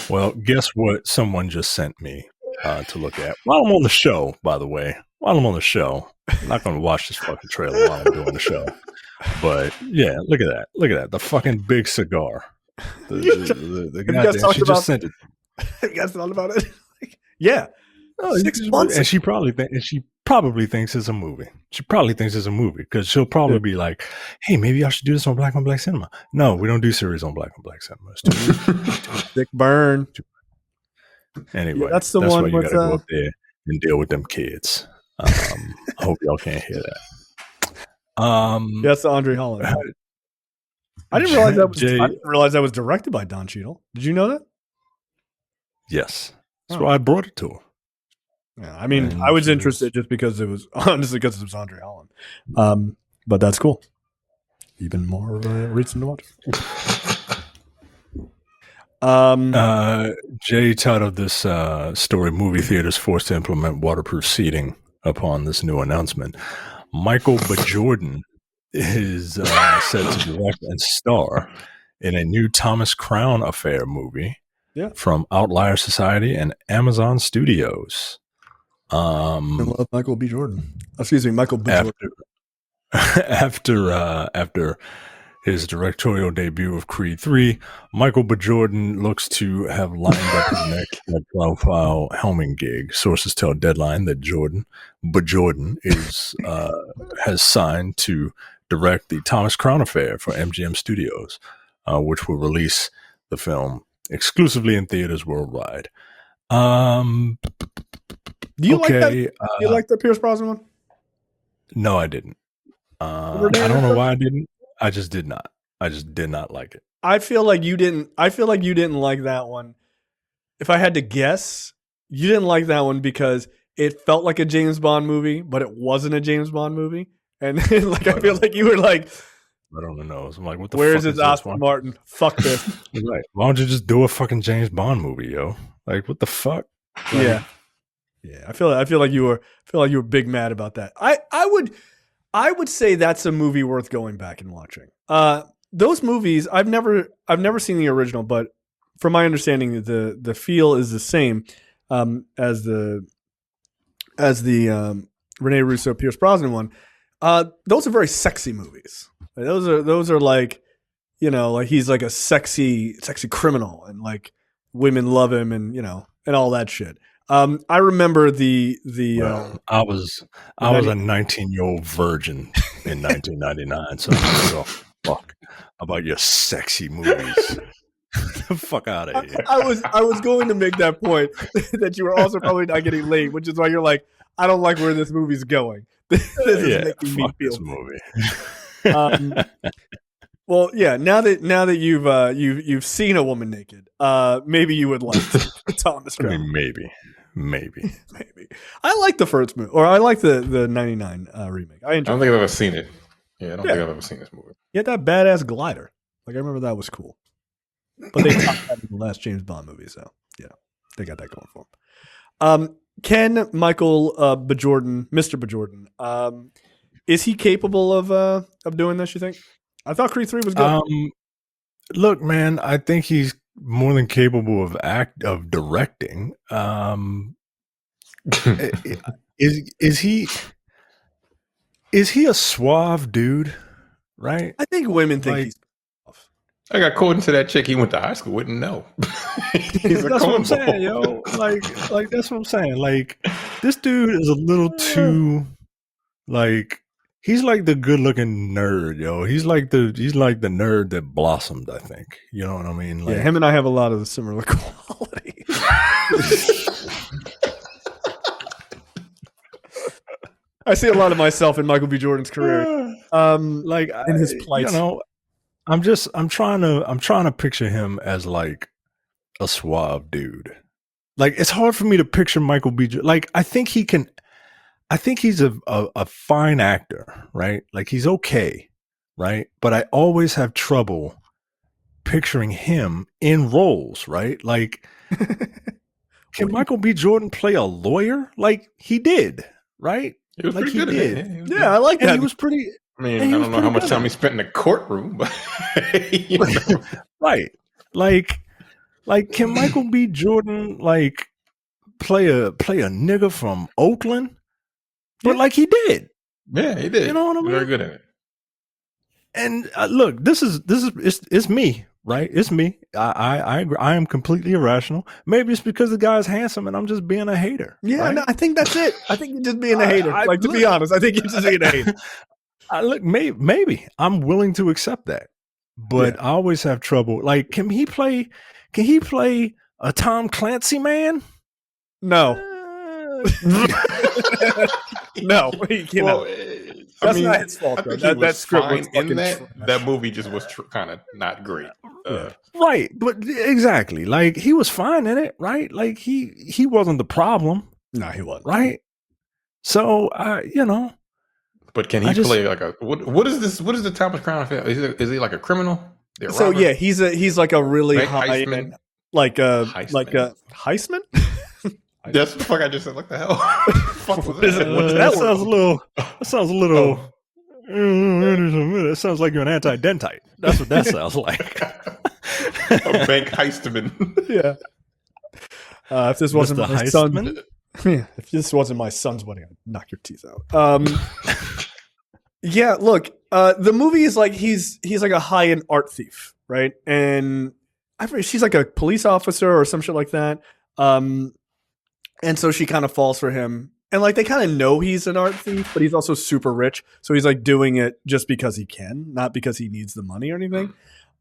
Well, guess what? Someone just sent me to look at while I'm on the show. By the way, while I'm on the show, I'm not going to watch this fucking trailer while I'm doing the show. But yeah, look at that. Look at that. The fucking Big Cigar. The goddamn, she just sent it. Have you guys thought about it? Yeah. 6 months. And she probably probably thinks it's a movie. She probably thinks it's a movie because she'll probably be like, "Hey, maybe I should do this on Black on Black Cinema." No, we don't do series on Black Cinema. It's too Dick burn. Anyway, that's the one why you with, gotta go up there and deal with them kids. I hope y'all can't hear that. That's the Andre Holland. I didn't realize that was. I didn't realize that was directed by Don Cheadle. Did you know that? Yes, that's why I brought it to her. Yeah, I mean, I was interested just because it was Andre Holland. But that's cool. Even more reason to watch. Jay titled this story, "Movie Theaters Forced to Implement Waterproof Seating Upon This New Announcement." Michael B. Jordan is set to direct and star in a new Thomas Crown Affair movie from Outlier Society and Amazon Studios. I love Michael B. Jordan. Excuse me, Michael B. Jordan. After his directorial debut of Creed 3, Michael B. Jordan looks to have lined up his next profile helming gig. Sources tell Deadline that Jordan has signed to direct the Thomas Crown Affair for MGM Studios, which will release the film exclusively in theaters worldwide. Do you like that? You like the Pierce Brosnan one? No, I didn't. I don't know why I didn't. I just did not. I just did not like it. I feel like you didn't like that one. If I had to guess, you didn't like that one because it felt like a James Bond movie, but it wasn't a James Bond movie. And like I feel like you were like, I don't know. I'm like, what the where fuck is this Aston Martin? Fuck this. Right. Why don't you just do a fucking James Bond movie, yo? Like, what the fuck? Like, yeah. I feel like you were big mad about that. I would say that's a movie worth going back and watching. Those movies, I've never seen the original, but from my understanding, the feel is the same as the Rene Russo Pierce Brosnan one. Those are very sexy movies. Those are like, you know, like he's like a sexy criminal, and like women love him, and you know, and all that shit. I remember I was a 19-year-old virgin in 1999, so I don't give a fuck about your sexy movies. The fuck out of here. I was going to make that point that you were also probably not getting laid, which is why you're like, I don't like where this movie's going. This is making me feel this movie. Well, yeah. Now that you've seen a woman naked, maybe you would like Thomas Crown. I mean, maybe. I like the first movie, or I like the '99 remake. I don't think I've ever seen it. Yeah, I don't think I've ever seen this movie. You had that badass glider. Like I remember that was cool. But they topped that in the last James Bond movie, so yeah, they got that going for them. Can Michael B. Jordan, Mr. B. Jordan, is he capable of doing this? You think? I thought Creed 3 was good. Look, man, I think he's more than capable of directing. Is he a suave dude? Right? I think women think he's. I got according to that chick he went to high school wouldn't know. That's what I'm saying, yo. Like that's what I'm saying. Like this dude is a little too like he's like the good looking nerd, yo. He's like the nerd that blossomed, I think. You know what I mean? Like, yeah, him and I have a lot of the similar qualities. I see a lot of myself in Michael B. Jordan's career. Like in his plight. You know, I'm trying to picture him as like a suave dude. Like it's hard for me to picture Michael B. Like I think he's a fine actor, right? Like he's okay, right? But I always have trouble picturing him in roles, right? Like can Michael B. Jordan play a lawyer? Like he did, right? He was like pretty good at it. Yeah, I like that. He was pretty. I mean, I don't know how much time he spent in the courtroom, but you know. Right. Like can Michael B. Jordan like play a nigga from Oakland? But like he did. Yeah, he did. You know what I mean? Very good at it. And look, this is it's me, right? It's me. I agree. I am completely irrational. Maybe it's because the guy's handsome and I'm just being a hater. Yeah, right? no, I think that's it. I think you're just being a hater. To be honest, I think you're just being a hater. Look, maybe I'm willing to accept that, but I always have trouble. Like, can he play a Tom Clancy man? No. No, he cannot. Well, that's not his fault. That script was in that movie just was kind of not great. Right, but exactly. Like, he was fine in it, right? Like, he wasn't the problem. No, he wasn't. Right? So, But can he play like a what is this? What is the Thomas Crown affair? Is he like a criminal? So yeah, he's like a really high end, like a heistman. That's the fuck I just said. What the hell? That sounds a little. It sounds like you're an anti-dentite. That's what that sounds like. A bank heistman. Yeah. If this wasn't my son, if this wasn't my son's wedding, I'd knock your teeth out. Yeah. Look, the movie is like he's like a high-end art thief, right? And she's like a police officer or some shit like that. And so she kind of falls for him. And like they kind of know he's an art thief, but he's also super rich. So he's like doing it just because he can, not because he needs the money or anything.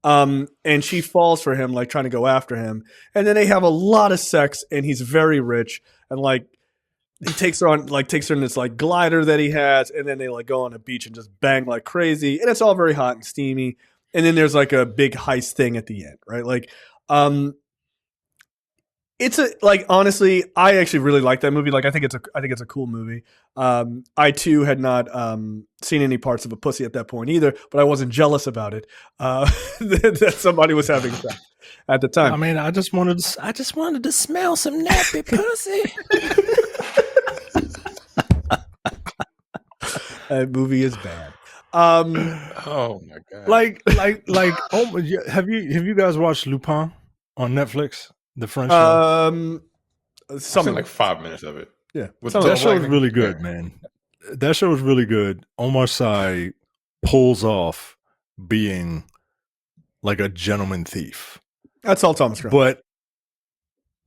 And she falls for him, like trying to go after him. And then they have a lot of sex and he's very rich. And like he takes her in this like glider that he has. And then they like go on a beach and just bang like crazy. And it's all very hot and steamy. And then there's like a big heist thing at the end, right? Like, it's honestly, I actually really like that movie. Like, I think it's a cool movie. I too had not seen any parts of a pussy at that point either, but I wasn't jealous about it that somebody was having sex at the time. I mean, I just wanted to smell some nappy pussy. That movie is bad. Oh my god! Like, have you guys watched Lupin on Netflix? The French show? Something like 5 minutes of it. Yeah. That show is really good, man. That show is really good. Omar Sy pulls off being like a gentleman thief. That's all Thomas Crown. But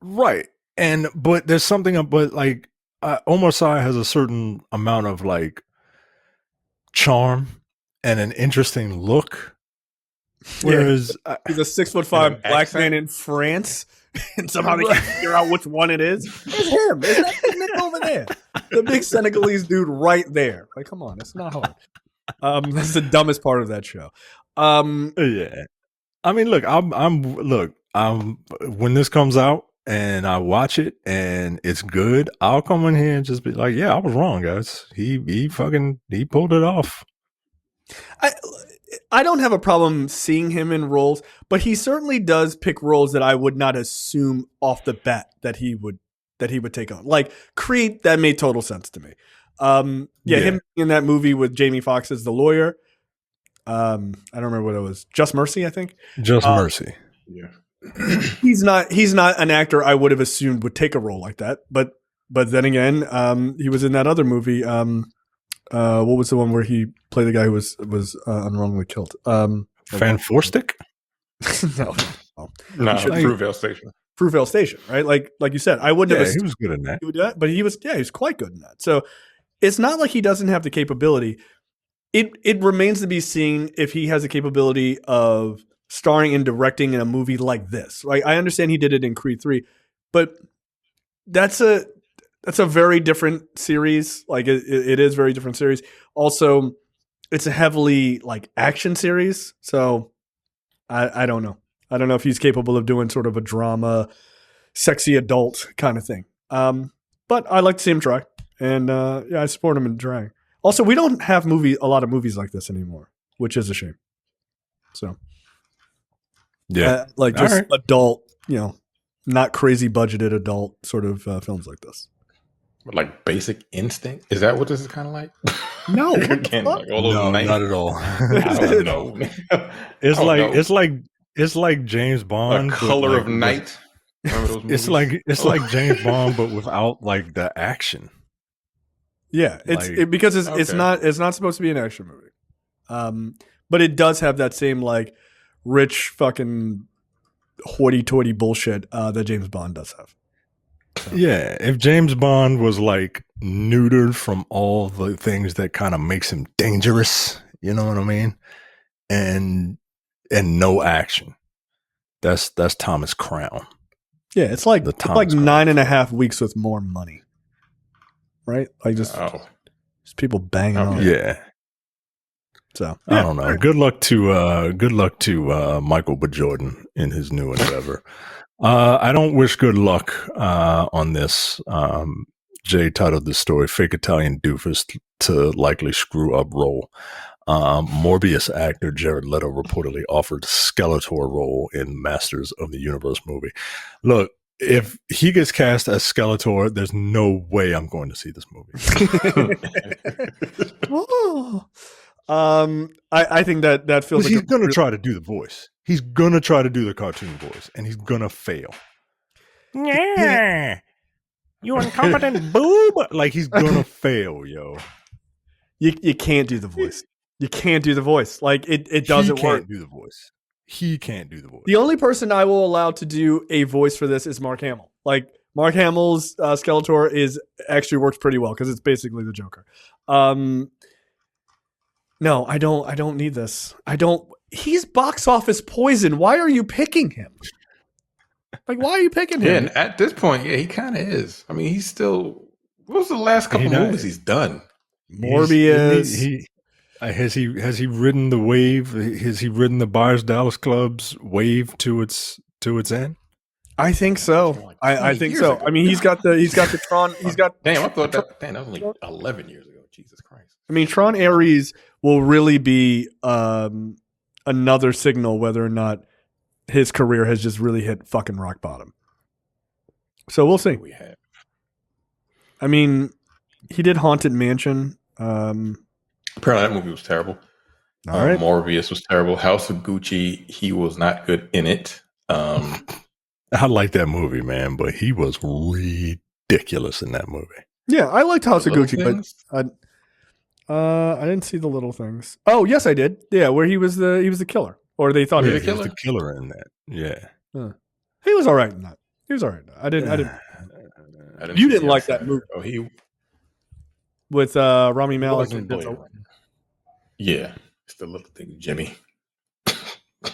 but there's something like Omar Sy has a certain amount of like charm and an interesting look. Whereas he's a 6'5" black man in France. And somehow they can't figure out which one it is. It's him. It's that nigga over there. The big Senegalese dude right there. Like, come on, it's not hard. That's the dumbest part of that show. Yeah. I mean, look, I'm when this comes out and I watch it and it's good, I'll come in here and just be like, yeah, I was wrong, guys. He pulled it off. I don't have a problem seeing him in roles, but he certainly does pick roles that I would not assume off the bat that he would take on. Like Creed, that made total sense to me. Him in that movie with Jamie Foxx as the lawyer. I don't remember what it was. Just Mercy, I think. Just Mercy. Yeah. He's not an actor I would have assumed would take a role like that. But then again, he was in that other movie. What was the one where he played the guy who was unwrongly killed? Van Forstic? No, Fruitvale Station. Fruitvale Station, right? Like you said, I wouldn't have. He was good in that. He would do that, but he was quite good in that. So it's not like he doesn't have the capability. It remains to be seen if he has the capability of starring and directing in a movie like this. Right? I understand he did it in Creed 3, but that's a very different series. Like it is a very different series. Also, it's a heavily like action series. So I don't know. I don't know if he's capable of doing sort of a drama, sexy adult kind of thing. But I like to see him try. And I support him in trying. Also, we don't have a lot of movies like this anymore, which is a shame. So like just adult, not crazy budgeted adult sort of films like this. Like Basic Instinct? Is that what this is kind of like? No, no, not at all. I don't know. It's like James Bond. A Color of Night. Remember those movies? It's like James Bond, but without like the action. Yeah, because it's not supposed to be an action movie, but it does have that same like rich fucking hoity-toity bullshit that James Bond does have. So. Yeah, if James Bond was like neutered from all the things that kind of makes him dangerous, you know what I mean? And no action. That's Thomas Crown. Yeah, it's like 9.5 weeks with more money. Right? Like just people banging on. Yeah. So I don't know. Good luck to Michael B. Jordan in his new endeavor. I don't wish good luck on this. Jay titled the story "Fake Italian Doofus to Likely Screw Up Role." Morbius actor Jared Leto reportedly offered Skeletor role in Masters of the Universe movie. Look, if he gets cast as Skeletor, there's no way I'm going to see this movie. I think that feels like he's going to try to do the voice. He's going to try to do the cartoon voice, and he's going to fail. Yeah, you incompetent boob! Like he's going to fail, yo. You can't do the voice. You can't do the voice. Like it doesn't work. He can't do the voice. He can't do the voice. The only person I will allow to do a voice for this is Mark Hamill. Like Mark Hamill's Skeletor actually works pretty well because it's basically the Joker. No, I don't need this. He's box office poison. Why are you picking him? Like, why are you picking him? Yeah, and at this point, he kind of is. I mean, he's still. What was the last couple movies he's done? Morbius. Has he ridden the wave? Has he ridden the Buyers Dallas Club's wave to its end? I think so. I think so. Ago. I mean, he's got the Tron. He's got. Damn, I thought that was only 11 years ago. Jesus Christ. I mean, Tron Ares will really be another signal whether or not his career has just really hit fucking rock bottom. So we'll see. I mean, he did Haunted Mansion. Apparently that movie was terrible. All right. Morbius was terrible. House of Gucci, he was not good in it. I like that movie, man, but he was ridiculous in that movie. Yeah, I liked House of Gucci, but I didn't see The Little Things. Oh, yes, I did. Yeah, where he was the killer, or they thought he was the killer in that. Yeah, he was all right in that. I didn't. You didn't like that movie? Oh, he with Rami Malek. Yeah, it's The Little Thing, Jimmy.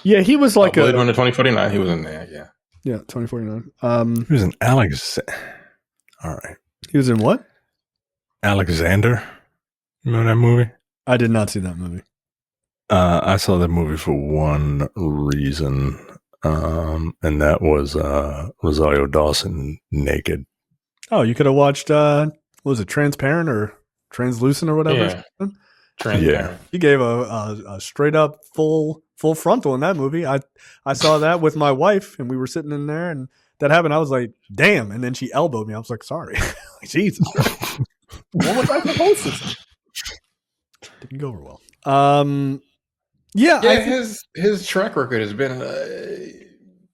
Yeah, he was like Blade Runner 2049. He was in there. Yeah, 2049. He was in Alex. All right, he was in what? Alexander. Remember that movie? I did not see that movie. I saw that movie for one reason, and that was Rosario Dawson naked. Oh, you could have watched. What was it, Transparent or Translucent or whatever? Yeah. Transparent. Yeah. He gave a straight up full frontal in that movie. I saw that with my wife, and we were sitting in there, and that happened. I was like, "Damn!" And then she elbowed me. I was like, "Sorry." Like, Jesus. What was I supposed to say? Didn't go over well. His track record has been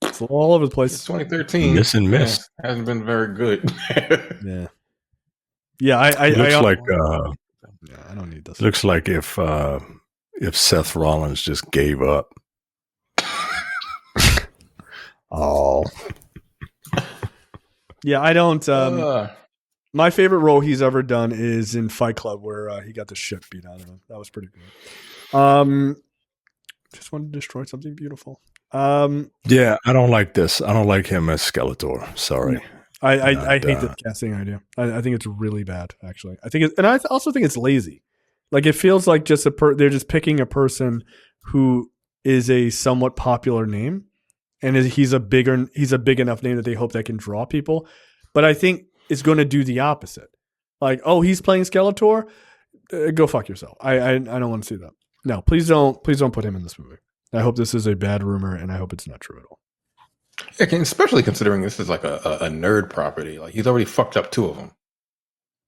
it's all over the place. Since 2013, miss and miss. Hasn't been very good. Yeah. I don't need this. Looks like if Seth Rollins just gave up. Oh. Yeah, I don't. My favorite role he's ever done is in Fight Club, where he got the shit beat out of him. That was pretty good. Just wanted to destroy something beautiful. Yeah, I don't like this. I don't like him as Skeletor. Sorry. I hate the casting idea. I think it's really bad, actually. And I also think it's lazy. Like, it feels like just they're just picking a person who is a somewhat popular name, and he's a big enough name that they hope that can draw people. But I think it's going to do the opposite. Like, oh, he's playing Skeletor. Go fuck yourself. I don't want to see that. No, please don't put him in this movie. I hope this is a bad rumor, and I hope it's not true at all. Yeah, especially considering this is like a nerd property. Like, he's already fucked up 2 of them,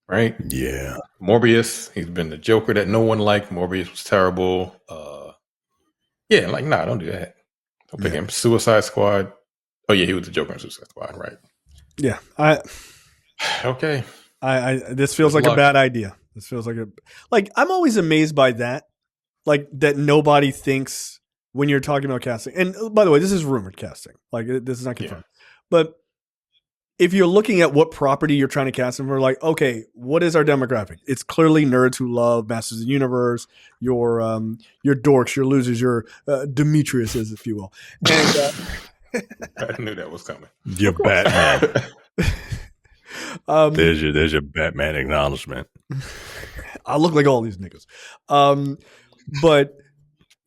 right? Yeah. Morbius, he's been the Joker that no one liked. Morbius was terrible. Don't do that. Don't pick him. Suicide Squad. Oh yeah, he was the Joker in Suicide Squad, right? Yeah. Okay. This feels like a bad idea. This feels like I'm always amazed by that. Like, that nobody thinks when you're talking about casting. And by the way, this is rumored casting. Like, this is not confirmed. But if you're looking at what property you're trying to cast them for, like, okay, what is our demographic? It's clearly nerds who love Masters of the Universe, your dorks, your losers, your Demetriuses, if you will. And, I knew that was coming. Your Batman. There's your Batman acknowledgement. I look like all these niggas. But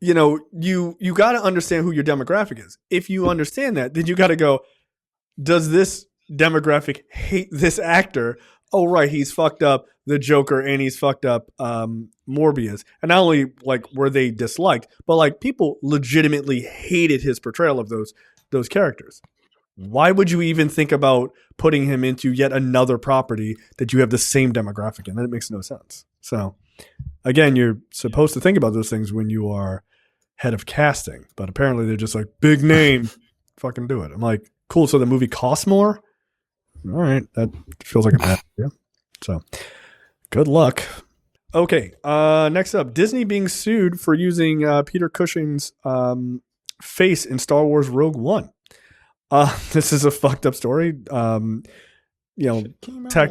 you got to understand who your demographic is. If you understand that, then you got to go, does this demographic hate this actor? Oh, right, he's fucked up the Joker and he's fucked up Morbius. And not only like were they disliked, but like people legitimately hated his portrayal of those characters. Why would you even think about putting him into yet another property that you have the same demographic in? That makes no sense. So again, you're supposed to think about those things when you are head of casting, but apparently they're just like, big name, fucking do it. I'm like, cool. So the movie costs more? All right. That feels like a bad idea. So good luck. Okay. Next up, Disney being sued for using Peter Cushing's face in Star Wars Rogue One. This is a fucked up story. Tacked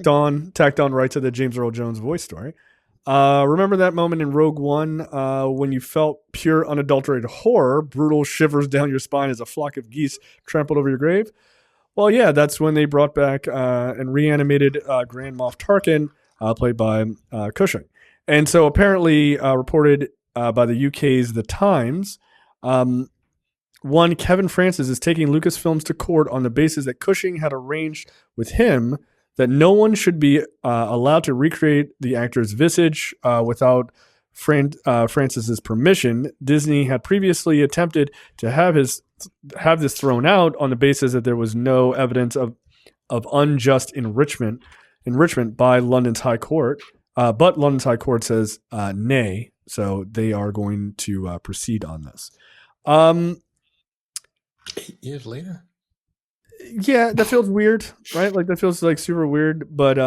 on right to the James Earl Jones voice story. Remember that moment in Rogue One when you felt pure unadulterated horror, brutal shivers down your spine as a flock of geese trampled over your grave? Well, yeah, that's when they brought back and reanimated Grand Moff Tarkin, played by Cushing. And so apparently reported by the UK's The Times, one, Kevin Francis is taking Lucasfilms to court on the basis that Cushing had arranged with him that no one should be allowed to recreate the actor's visage without Francis's permission. Disney had previously attempted to have this thrown out on the basis that there was no evidence of unjust enrichment by London's High Court. But London's High Court says nay, so they are going to proceed on this. 8 years later? Yeah, that feels weird, right? Like that feels like super weird. But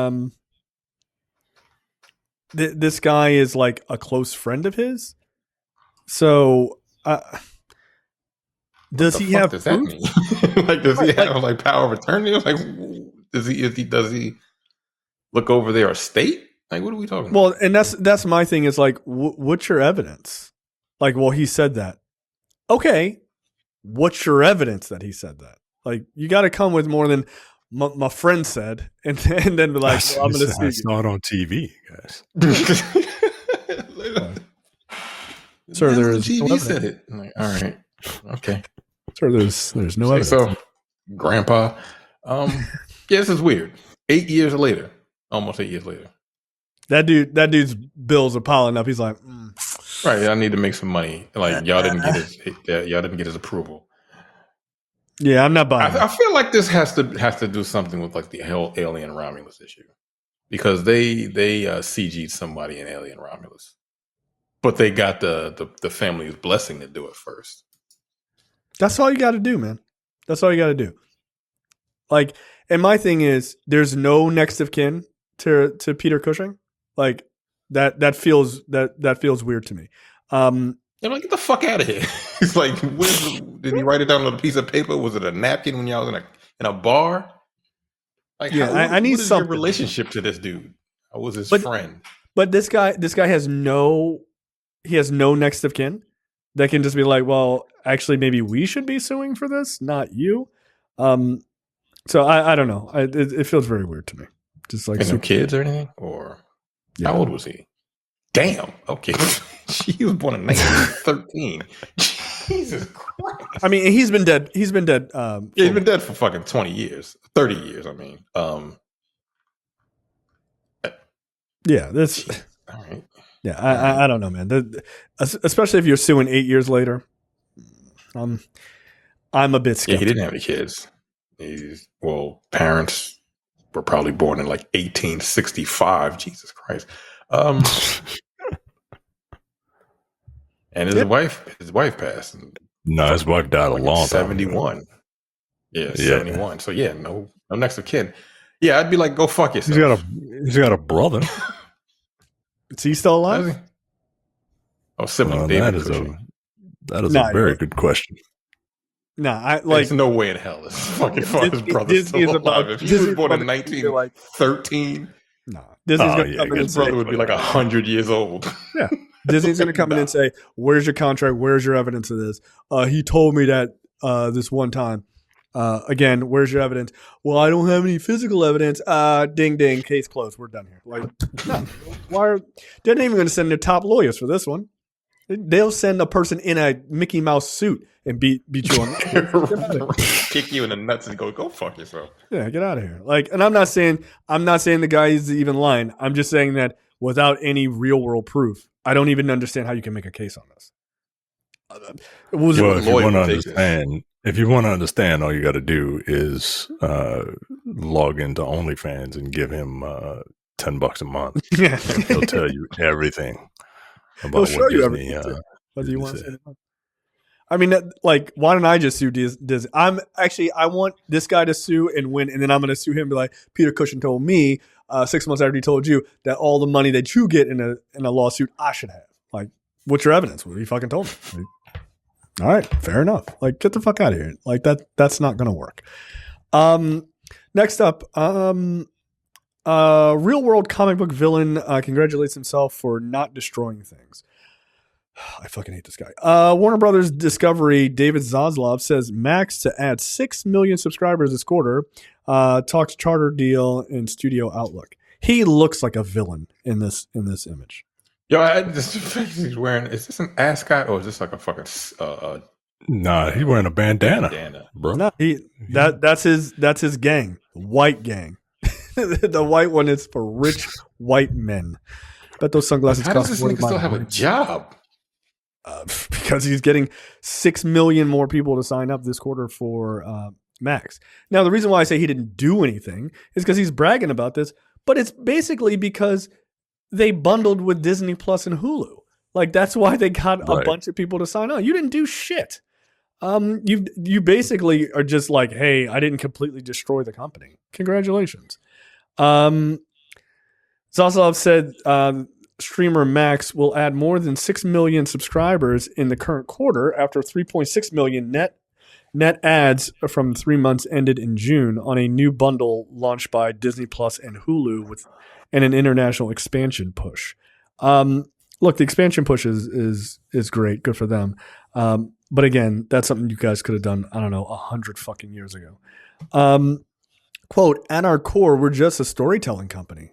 this guy is like a close friend of his. So does he have? Does that mean? Like, does he have like power of attorney? Like, does he look over their estate? Like, what are we talking about? Well, and that's my thing. Is like, what's your evidence? Like, well, he said that. Okay, what's your evidence that he said that? Like, you got to come with more than my friend said, and then be like, well, I'm going to see. I saw it on TV, guys. Sir, there's TV no said it. I'm like, all right, okay. Sir, there's no evidence. So, Grandpa, yeah, this is weird. 8 years later, almost 8 years later, that dude's bills are piling up. He's like, right. I need to make some money. Like, y'all didn't get his approval. Yeah, I'm not buying. I feel like this has to do something with like the whole Alien Romulus issue, because they CG'd somebody in Alien Romulus, but they got the family's blessing to do it first. That's all you got to do, man. That's all you got to do. Like, and my thing is, there's no next of kin to Peter Cushing. Like that feels weird to me. I'm like, get the fuck out of here. It's like, did he write it down on a piece of paper? Was it a napkin when y'all was in a bar? Like, yeah, I need what is something. Your relationship to this dude? I was his friend. But this guy has no next of kin that can just be like, well, actually, maybe we should be suing for this, not you. So I don't know. It feels very weird to me. Just like no kids or anything, or how old was he? Damn. Okay. She was born in 1913. Jesus Christ. I mean, he's been dead. He's been dead. He's been dead for fucking 20 years, 30 years. I mean, yeah, this. All right. Yeah, I don't know, man. Especially if you're suing 8 years later. I'm a bit skeptical. Yeah, he didn't have any kids. Parents were probably born in like 1865. Jesus Christ. And his wife passed. No, his wife died a long time. 71. Yeah, 71. So yeah, no next of kin. Yeah, I'd be like, go fuck yourself. He's got a brother. Is he still alive? Oh, sibling David that is Cushing. That is a very good question. Nah, I there's no way in hell this fucking father's brother's still alive. If he was born in 1913, Disney's going to come in and his brother would be like 100 years old. Yeah. Disney's going to come in and say, where's your contract? Where's your evidence of this? He told me that this one time. Again, where's your evidence? Well, I don't have any physical evidence. Ding, ding, case closed. We're done here. Like, no. They're not even going to send their top lawyers for this one. They'll send a person in a Mickey Mouse suit and beat you on that. Kick you in the nuts and go fuck yourself. Yeah, get out of here. Like, and I'm not saying the guy is even lying. I'm just saying that without any real world proof, I don't even understand how you can make a case on this. If you want to understand, all you got to do is log into OnlyFans and give him $10 a month. Yeah, he'll tell you everything about what Disney. Whether you want to say it. I mean, like, why don't I just sue Disney? I want this guy to sue and win, and then I'm going to sue him and be like, Peter Cushing told me 6 months after he told you that all the money that you get in a lawsuit, I should have. Like, what's your evidence? What you fucking told me? Like, all right, fair enough. Like, get the fuck out of here. Like, that's not going to work. Next up, real world comic book villain congratulates himself for not destroying things. I fucking hate this guy. Warner Brothers Discovery, David Zaslav says Max to add 6 million subscribers this quarter. Talks charter deal in Studio Outlook. He looks like a villain in this image. Yo, he's wearing. Is this an ascot or is this like a fucking? Nah, he's wearing a bandana, bro. No, that's his gang, white gang. The white one is for rich white men. Bet those sunglasses. How does this nigga still have a job? Because he's getting 6 million more people to sign up this quarter for Max. Now, the reason why I say he didn't do anything is because he's bragging about this, but it's basically because they bundled with Disney Plus and Hulu. Like, that's why they got a bunch of people to sign on. You didn't do shit. You basically are just like, hey, I didn't completely destroy the company. Congratulations. Zaslav said streamer Max will add more than 6 million subscribers in the current quarter after 3.6 million net ads from 3 months ended in June on a new bundle launched by Disney Plus and Hulu and an international expansion push. Look, the expansion push is great. Good for them. But again, that's something you guys could have done, I don't know, 100 fucking years ago. Quote, at our core, we're just a storytelling company.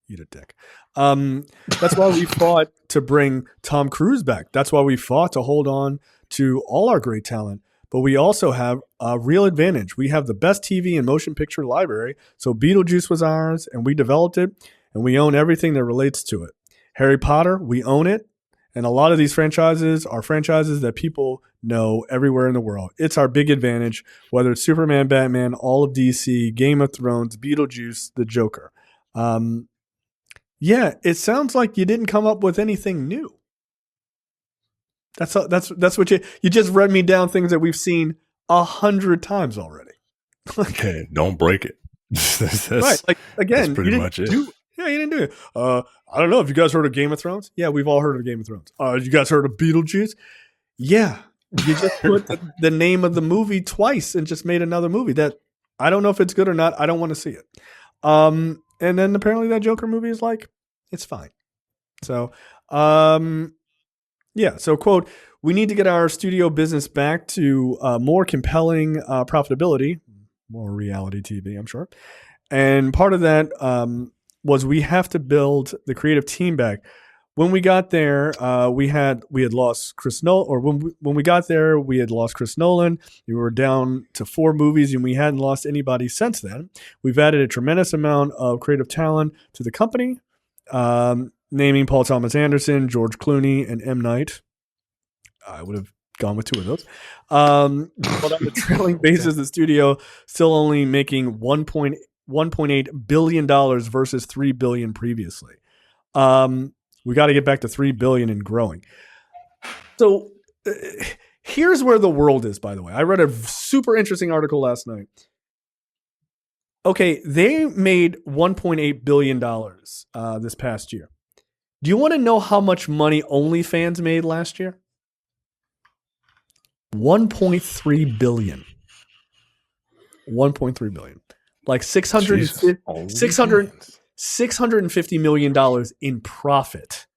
Eat a dick. That's why we fought to bring Tom Cruise back. That's why we fought to hold on to all our great talent. But we also have a real advantage. We have the best TV and motion picture library. So Beetlejuice was ours, and we developed it, and we own everything that relates to it. Harry Potter, we own it. And a lot of these franchises are franchises that people know everywhere in the world. It's our big advantage, whether it's Superman, Batman, all of DC, Game of Thrones, Beetlejuice, the Joker. Yeah, it sounds like you didn't come up with anything new. That's what you just read me down things that we've seen 100 times already. Okay, don't break it. Right, like again, that's pretty much it. You didn't do it. I don't know if you guys heard of Game of Thrones. Yeah, we've all heard of Game of Thrones. You guys heard of Beetlejuice? Yeah, you just put the name of the movie twice and just made another movie that I don't know if it's good or not. I don't want to see it. And then apparently that Joker movie is like, it's fine. So, yeah. So, quote, we need to get our studio business back to more compelling profitability, more reality TV, I'm sure. And part of that was we have to build the creative team back. When we got there, we had lost Chris Nolan, or when we got there, we had lost Chris Nolan. We were down to 4 movies, and we hadn't lost anybody since then. We've added a tremendous amount of creative talent to the company, naming Paul Thomas Anderson, George Clooney, and M. Night. I would have gone with 2 of those. But on the trailing basis, the studio still only making $1.8 billion versus $3 billion previously. We got to get back to $3 billion and growing. So here's where the world is, by the way. I read a super interesting article last night. Okay, they made $1.8 billion this past year. Do you want to know how much money OnlyFans made last year? $1.3 billion. $1.3 billion. Like $650 million in profit.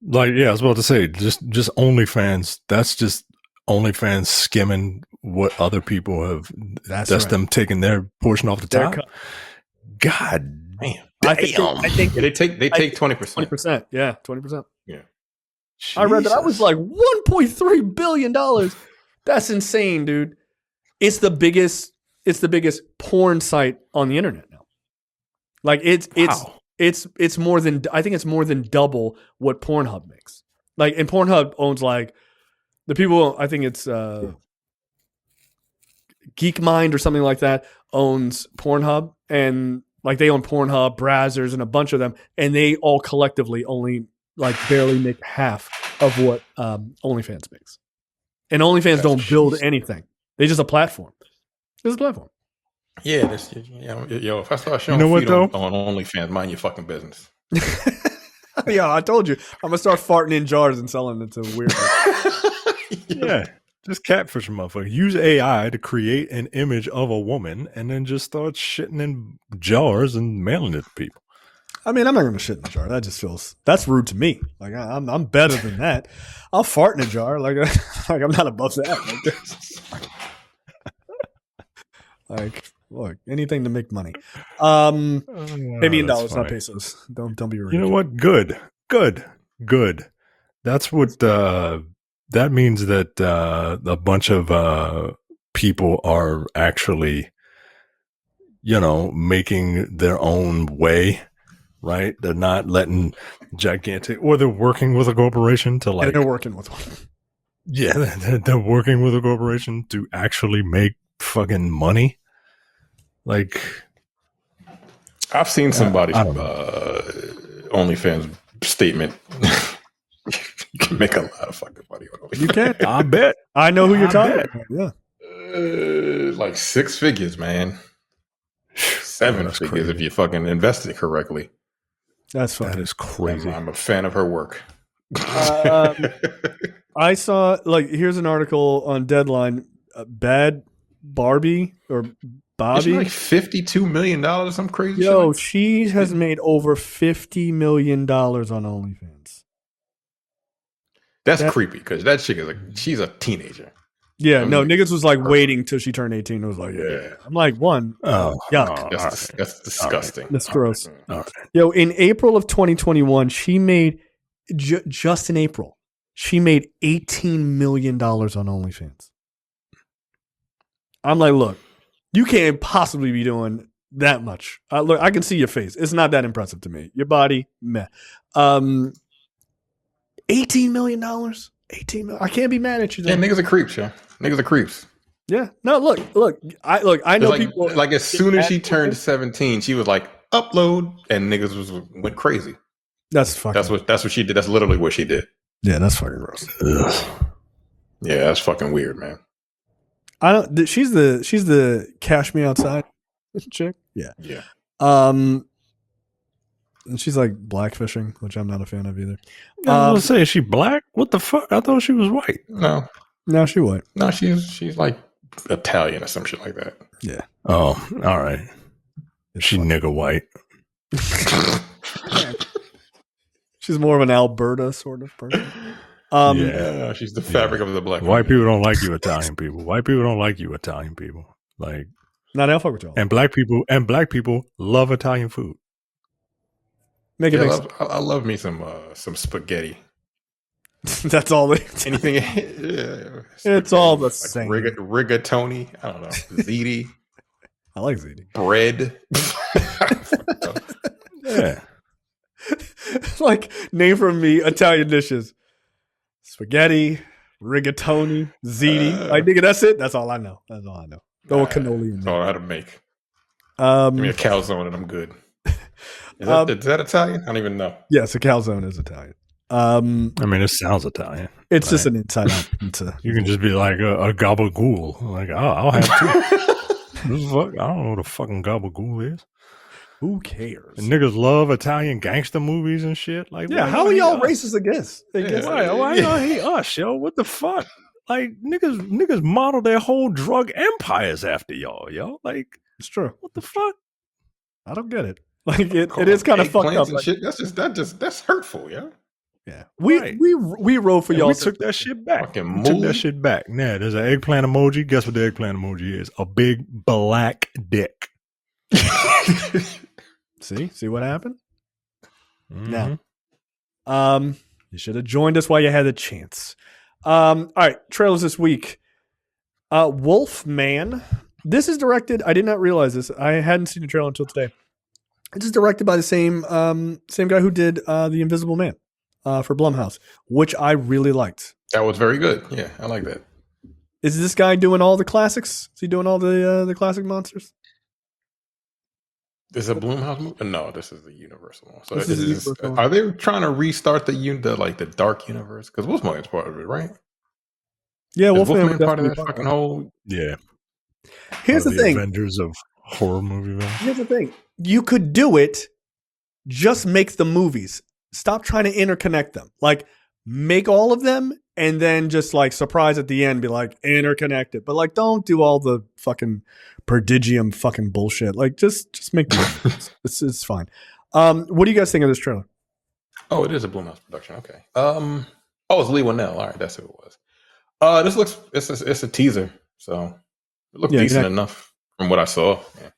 Like, yeah, I was about to say, just OnlyFans. That's just OnlyFans skimming what other people have. That's right. Them taking their portion off the top. God damn! I think they take 20%. 20%. Yeah, 20%. Yeah. Jesus. I read that. I was like, $1.3 billion. That's insane, dude. It's the biggest porn site on the internet now. Like it's more than, I think it's more than double what Pornhub makes. Like, and Pornhub owns like the people, I think it's Geek Mind or something like that owns Pornhub, and like they own Pornhub, Brazzers, and a bunch of them, and they all collectively only like barely make half of what OnlyFans makes. And OnlyFans don't build anything; they just a platform. It's a platform. Yeah, yo, if I start showing feet on OnlyFans, mind your fucking business. Yeah, I told you, I'm gonna start farting in jars and selling it to weird. Yeah, just catfish a motherfucker. Use AI to create an image of a woman, and then just start shitting in jars and mailing it to people. I mean, I'm not gonna shit in a jar. That just that's rude to me. Like I'm better than that. I'll fart in a jar. Like I'm not above that. Like, look, anything to make money. Pay me in dollars, not pesos. Don't be rude. You know what? Good. That's what that means, that a bunch of people are actually, making their own way, right? They're not letting gigantic, or they're working with a corporation to like. And they're working with one. Yeah, they're working with a corporation to actually make fucking money. Like, I've seen somebody's OnlyFans statement. You can make a lot of fucking money on OnlyFans. You can. I bet. I know who you're talking about. Yeah. Like 6 figures, man. 7 figures crazy. If you fucking invested correctly. That's fine. That is crazy. I'm a fan of her work. I saw, like, here's an article on Deadline. Bad Barbie or Bobby, like $52 million or some crazy shit. Yo, she has made over $50 million on OnlyFans. That's creepy, because that chick is like, she's a teenager. Yeah, niggas was like waiting till she turned 18. It was like, yeah. I'm like, yuck. That's disgusting. That's gross. Yo, in April of 2021, she made, just in April, she made $18 million on OnlyFans. I'm like, look, you can't possibly be doing that much. Look, I can see your face. It's not that impressive to me. Your body, meh. $18 million? $18 million. I can't be mad at you. Yeah, niggas are creeps, yeah. Niggas are creeps. Yeah. No, look. I know like, people. Like, as soon as she turned 17, she was like, upload, and niggas went crazy. That's fucking. That's what she did. That's literally what she did. Yeah, that's fucking gross. Ugh. Yeah, that's fucking weird, man. She's the cash me outside chick. Yeah. Yeah. And she's like blackfishing, which I'm not a fan of either. I was gonna say, is she black? What the fuck? I thought she was white. No, she white. No, she's like Italian or some shit like that. Yeah. Oh, all right. She nigga white. She's more of an Alberta sort of person. Yeah, she's the fabric of the black. White people don't like you, Italian people. White people don't like you, Italian people. Like, not fuck with y'all. And black people love Italian food. I love me some spaghetti. That's all. Anything? Yeah, it's all the same. Rigatoni. I don't know. Ziti. I like ziti. Bread. Yeah. Like, name for me Italian dishes. Spaghetti, rigatoni, ziti. Like, nigga, that's it. That's all I know. Throw a cannoli in there. That's all I know how to make. Give me a calzone and I'm good. Is that Italian? I don't even know. Yes, a calzone is Italian. I mean, it sounds Italian. It's just an inside out pizza. You can just be like a gabagool. Like, I'll have two. I don't know what a fucking gabagool is. Who cares? And niggas love Italian gangster movies and shit. Like, yeah, how are y'all racist against? Why y'all hate us, yo? What the fuck? Like niggas model their whole drug empires after y'all, yo. Like It's true. what the fuck? I don't get it. Like it is kind of fucked up. And Like, shit. That's hurtful, yeah. yeah, Right. we roll for And y'all. we took that shit back. Fucking We took that move. shit back. Nah, there's an eggplant emoji. Guess what the eggplant emoji is? A big black dick. See what happened? Mhm. You should have joined us while you had the chance. All right, trailers this week. Wolfman. This is directed. I did not realize this. I hadn't seen the trailer until today. It's just directed by the same guy who did The Invisible Man for Blumhouse, which I really liked. That was very good. Yeah, I like that. Is this guy doing all the classics? Is he doing all the classic monsters? This is a Blumhouse movie? No, this is the Universal one. So This is the Universal one. are they trying to restart the dark universe? Because Wolfman's part of it, right? Yeah, Is Wolfman Wolfman was part of definitely that part of fucking it. whole? Yeah. Here's the thing. Avengers of horror movie. Here's the thing. You could do it. Just make the movies. Stop trying to interconnect them. Like, make all of them and then just like surprise at the end, be like interconnected. But like, don't do all the fucking prodigium fucking bullshit. Like, just make the it's fine. What do you guys think of this trailer? Oh, it is a Blumhouse production. Okay. Oh, it's Lee Winnell. All right, that's who it was. This looks it's a teaser, so it looked decent enough from what I saw. Yeah.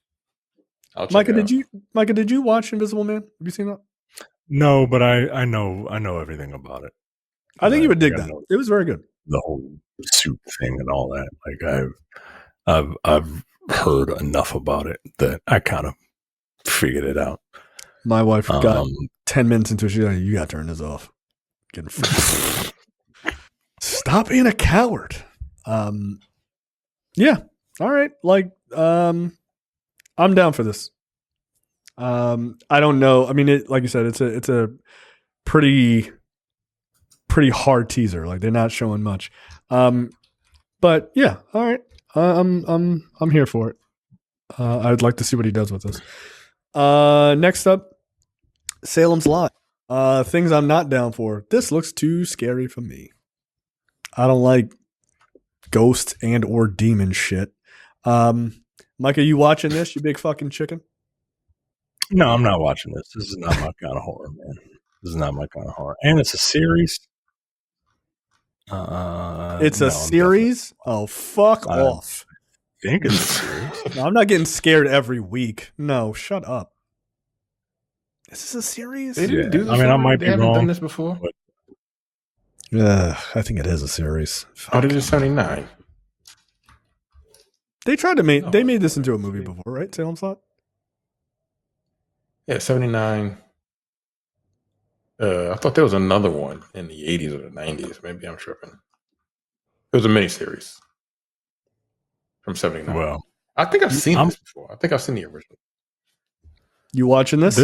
I'll check Micah, it out. Micah, did you watch Invisible Man? Have you seen that? No, but I know everything about it. I think you would dig I that. know It was very good. the whole suit thing and all that. Like I've heard enough about it that I kind of figured it out. My wife got 10 minutes into it. She's like, you got to turn this off. Getting Stop being a coward. Yeah. All right. Like, I'm down for this. I don't know. I mean, like you said, it's a pretty hard teaser. Like, they're not showing much. But yeah. All right. I'm here for it. I'd like to see what he does with this. Next up, Salem's Lot. Things I'm not down for. This looks too scary for me. I don't like ghost and or demon shit. Mike, are you watching this, you big fucking chicken? No, I'm not watching this. This is not my kind of horror, man. This is not my kind of horror. And it's a series. It's a series? Oh, fuck off. I think it's a series. No, I'm not getting scared every week. No, shut up. Is this a series? They didn't do this. I mean, I might be haven't wrong. done this before. I think it is a series. Oh, they did 79. They tried to make. They made this into a movie before, right? Salem's Lot. Yeah, 79. I thought there was another one in the 80s or the 90s. Maybe I'm tripping. It was a miniseries from 79. Well, I think I've seen this before. I think I've seen the original. You watching this?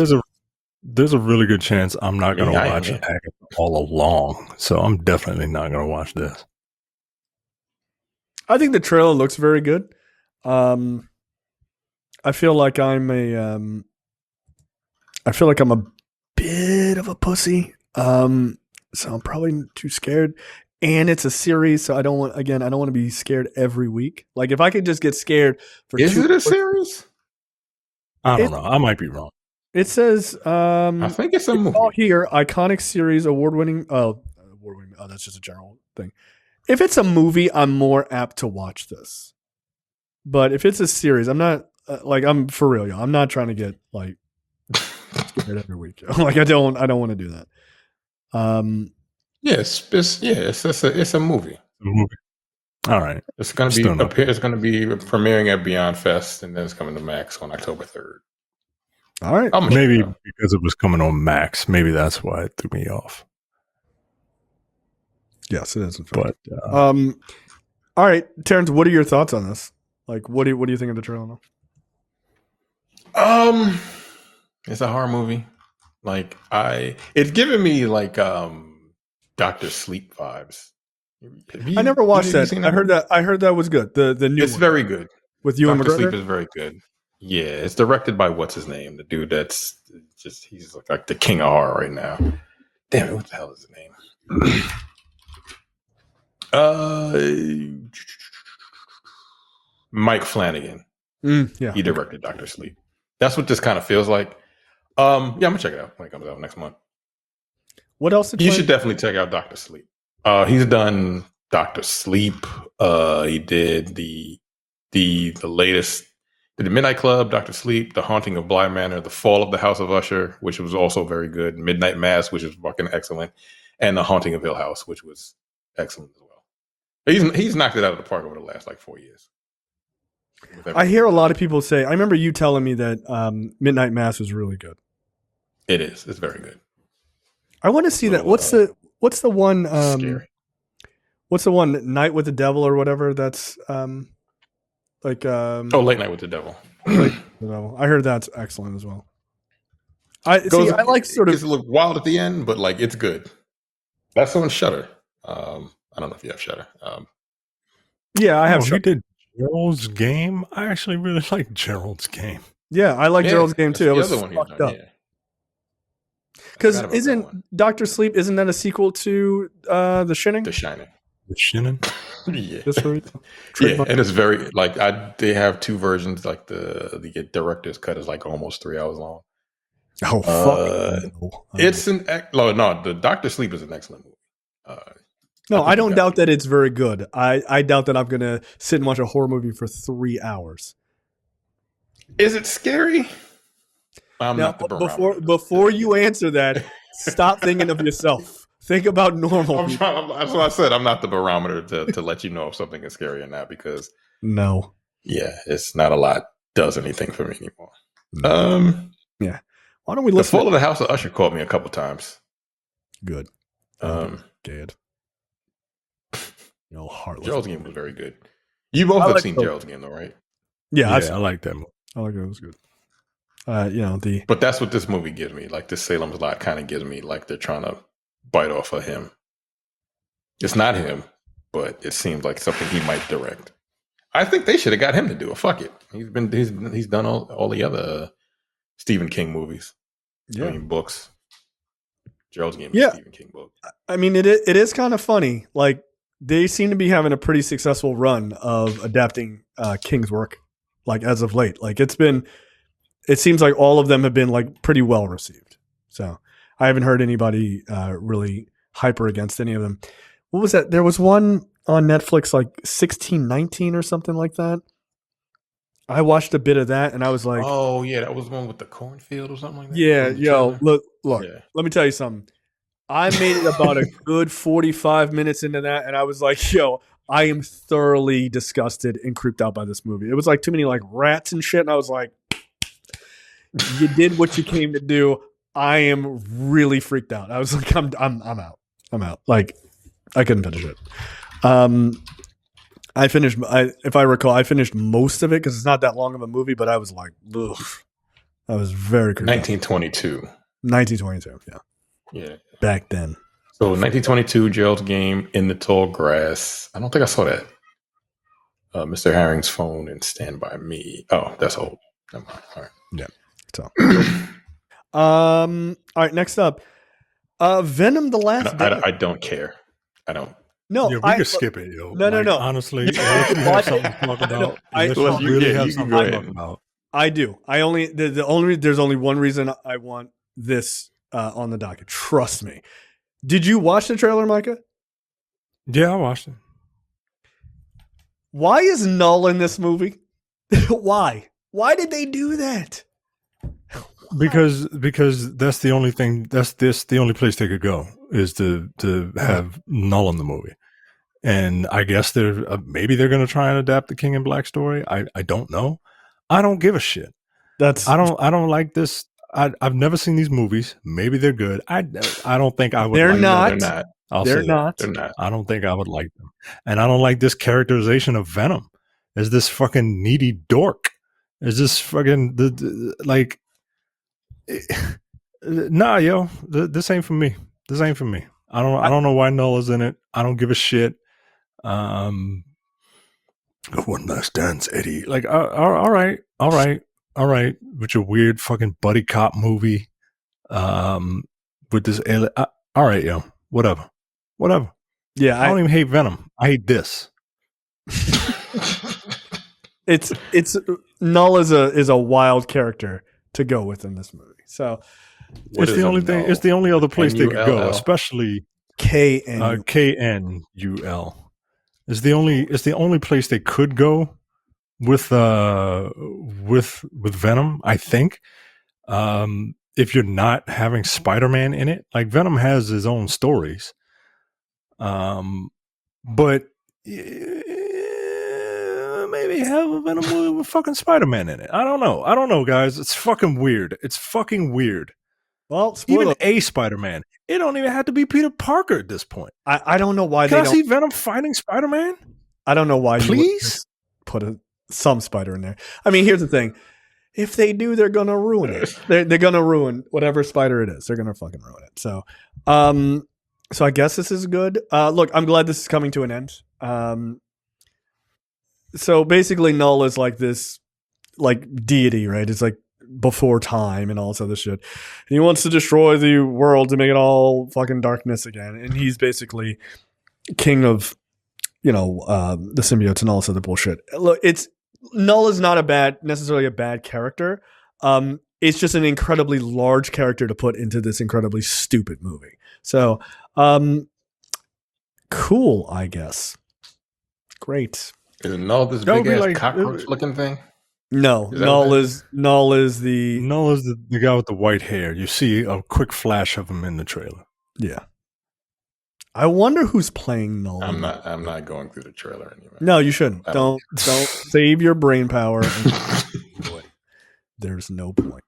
There's a really good chance I'm not going to Yeah, watch yeah. Agatha all along. So I'm definitely not going to watch this. I think the trailer looks very good. I feel like I'm a bit of a pussy. So I'm probably too scared. And it's a series, so I don't want to be scared every week. Like, if I could just get scared for Is it a series? I don't know. I might be wrong. It says I think it's a movie. all here, iconic series, award-winning. Oh, that's just a general thing. If it's a movie, I'm more apt to watch this. But if it's a series, I'm not I'm for real, yo. I'm not trying to get like scared every week. Like, I don't want to do that. Yes, it's a movie. All right. It's gonna be premiering at Beyond Fest, and then it's coming to Max on October 3rd. All right. Maybe because it was coming on Max. Maybe that's why it threw me off. Yes, it is. But all right, Terrence, what are your thoughts on this? Like, what do you think of the trailer now? It's a horror movie. Like, it's giving me like Dr. Sleep vibes. I never watched that. I heard that was good. The new It's one. very good. With Ewan Dr. McGregor? Sleep is very good. Yeah, it's directed by what's his name? The dude that's he's like the king of horror right now. Damn it, what the hell is his name? Mike Flanagan. Yeah, He directed Dr. Sleep. That's what this kind of feels like. Yeah, I'm gonna check it out when it comes out next month. What else? You should definitely check out Dr. Sleep. He's done Dr. Sleep. He did the latest, the Midnight Club, Dr. Sleep, The Haunting of Bly Manor, The Fall of the House of Usher, which was also very good, Midnight Mass, which is fucking excellent, and The Haunting of Hill House, which was excellent as well. He's knocked it out of the park over the last 4 years. I hear a lot of people say. I remember you telling me that Midnight Mass was really good. It is. It's very good. I want to see that. What's the one? Scary. What's the one? Night with the Devil or whatever. That's Late Night with the Devil. I heard that's excellent as well. I like sort of. It's a little wild at the end, but it's good. That's on Shudder. I don't know if you have Shudder. Yeah, I have. He did Gerald's Game. I actually really like Gerald's Game. Yeah, I like Gerald's Game too. It was fucked up. Because isn't Dr. Sleep, isn't that a sequel to The Shining? The Shining. The Shining? Yeah. Yeah, and it's very, they have two versions, the director's cut is almost 3 hours long. Oh, fuck. The Dr. Sleep is an excellent movie. No, I don't doubt that it's very good. I doubt that I'm going to sit and watch a horror movie for 3 hours. Is it scary? Before you answer that, stop thinking of yourself. Think about normal. That's what I said. I'm not the barometer to let you know if something is scary or not, because it's not a lot does anything for me anymore. Yeah. Why don't we listen? The Fall of the House of Usher caught me a couple times. Good. Good. Heartless. Gerald's Game was very good. You both have seen Gerald's Game, though, right? Yeah, I like that movie. I like it. It was good. But that's what this movie gives me. This Salem's Lot kind of gives me they're trying to bite off of him. It's not him, but it seems like something he might direct. I think they should have got him to do it. Fuck it. He's done all the other Stephen King movies. Yeah, books. Gerald's Game is a Stephen King book. I mean, it is kind of funny. They seem to be having a pretty successful run of adapting King's work. As of late, it seems like all of them have been pretty well received. So I haven't heard anybody really hyper against any of them. What was that? There was one on Netflix, 1619 or something like that. I watched a bit of that and I was like, oh yeah, that was one with the cornfield or something like that. Yeah, look. Yeah. Let me tell you something. I made it about a good 45 minutes into that and I was like, I am thoroughly disgusted and creeped out by this movie. It was too many rats and shit, and I was like, you did what you came to do. I am really freaked out. I was like, I'm out. I'm out. I couldn't finish it. I finished. If I recall, I finished most of it because it's not that long of a movie. But I was like, ugh. I was very creeped 1922. 1922. Yeah. Yeah. Back then. So 1922, Gerald's Game, In the Tall Grass. I don't think I saw that. Mr. Herring's Phone and Stand By Me. Oh, that's old. Never mind. All right. Yeah. So. All right. Next up, Venom: The Last Day. I don't care. I don't. No, we could skip it, yo. No. Honestly, if you have something to talk about, I do. There's only one reason I want this on the docket. Trust me. Did you watch the trailer, Micah? Yeah, I watched it. Why is Null in this movie? Why? Why did they do that? Because that's the only thing. The only place they could go is to have Null in the movie, and I guess maybe they're going to try and adapt the King in Black story. I don't know. I don't give a shit. I don't like this. I've never seen these movies. Maybe they're good. I don't think I would. They're not. They're not. They're not. They're not. I don't think I would like them, and I don't like this characterization of Venom as this fucking needy dork. Is this fucking nah, yo, this ain't for me. This ain't for me. I don't know why Null is in it. I don't give a shit. One last dance, Eddie. All right. With your weird fucking buddy cop movie, with this alien. All right, yo, whatever. Yeah, I don't even hate Venom. I hate this. it's Null is a wild character to go with in this movie. So it's the only thing. It's the only other place they could go, especially KNUL. KNUL. It's the only place they could go with Venom, I think. If you're not having Spider-Man in it, like Venom has his own stories. But maybe have a Venom movie with fucking Spider-Man in it. I don't know, guys. It's fucking weird. Well, even a Spider-Man. It don't even have to be Peter Parker at this point. I don't know why Can I see Venom fighting Spider-Man? I don't know why. Please you put some spider in there. I mean, here's the thing. If they do, they're gonna ruin it. They're gonna ruin whatever spider it is. They're gonna fucking ruin it. So, so I guess this is good. Look, I'm glad this is coming to an end. So basically, Null is like this, like deity, right? It's like before time and all this other shit. And he wants to destroy the world to make it all fucking darkness again. And he's basically king of, the symbiotes and all this other bullshit. Look, Null is not necessarily a bad character. It's just an incredibly large character to put into this incredibly stupid movie. So, cool, I guess. Great. Is Null this big ass cockroach looking thing? No, Null is the guy with the white hair. You see a quick flash of him in the trailer. Yeah. I wonder who's playing Null. I'm not going through the trailer anymore. No, you shouldn't. Don't save your brain power. There's no point.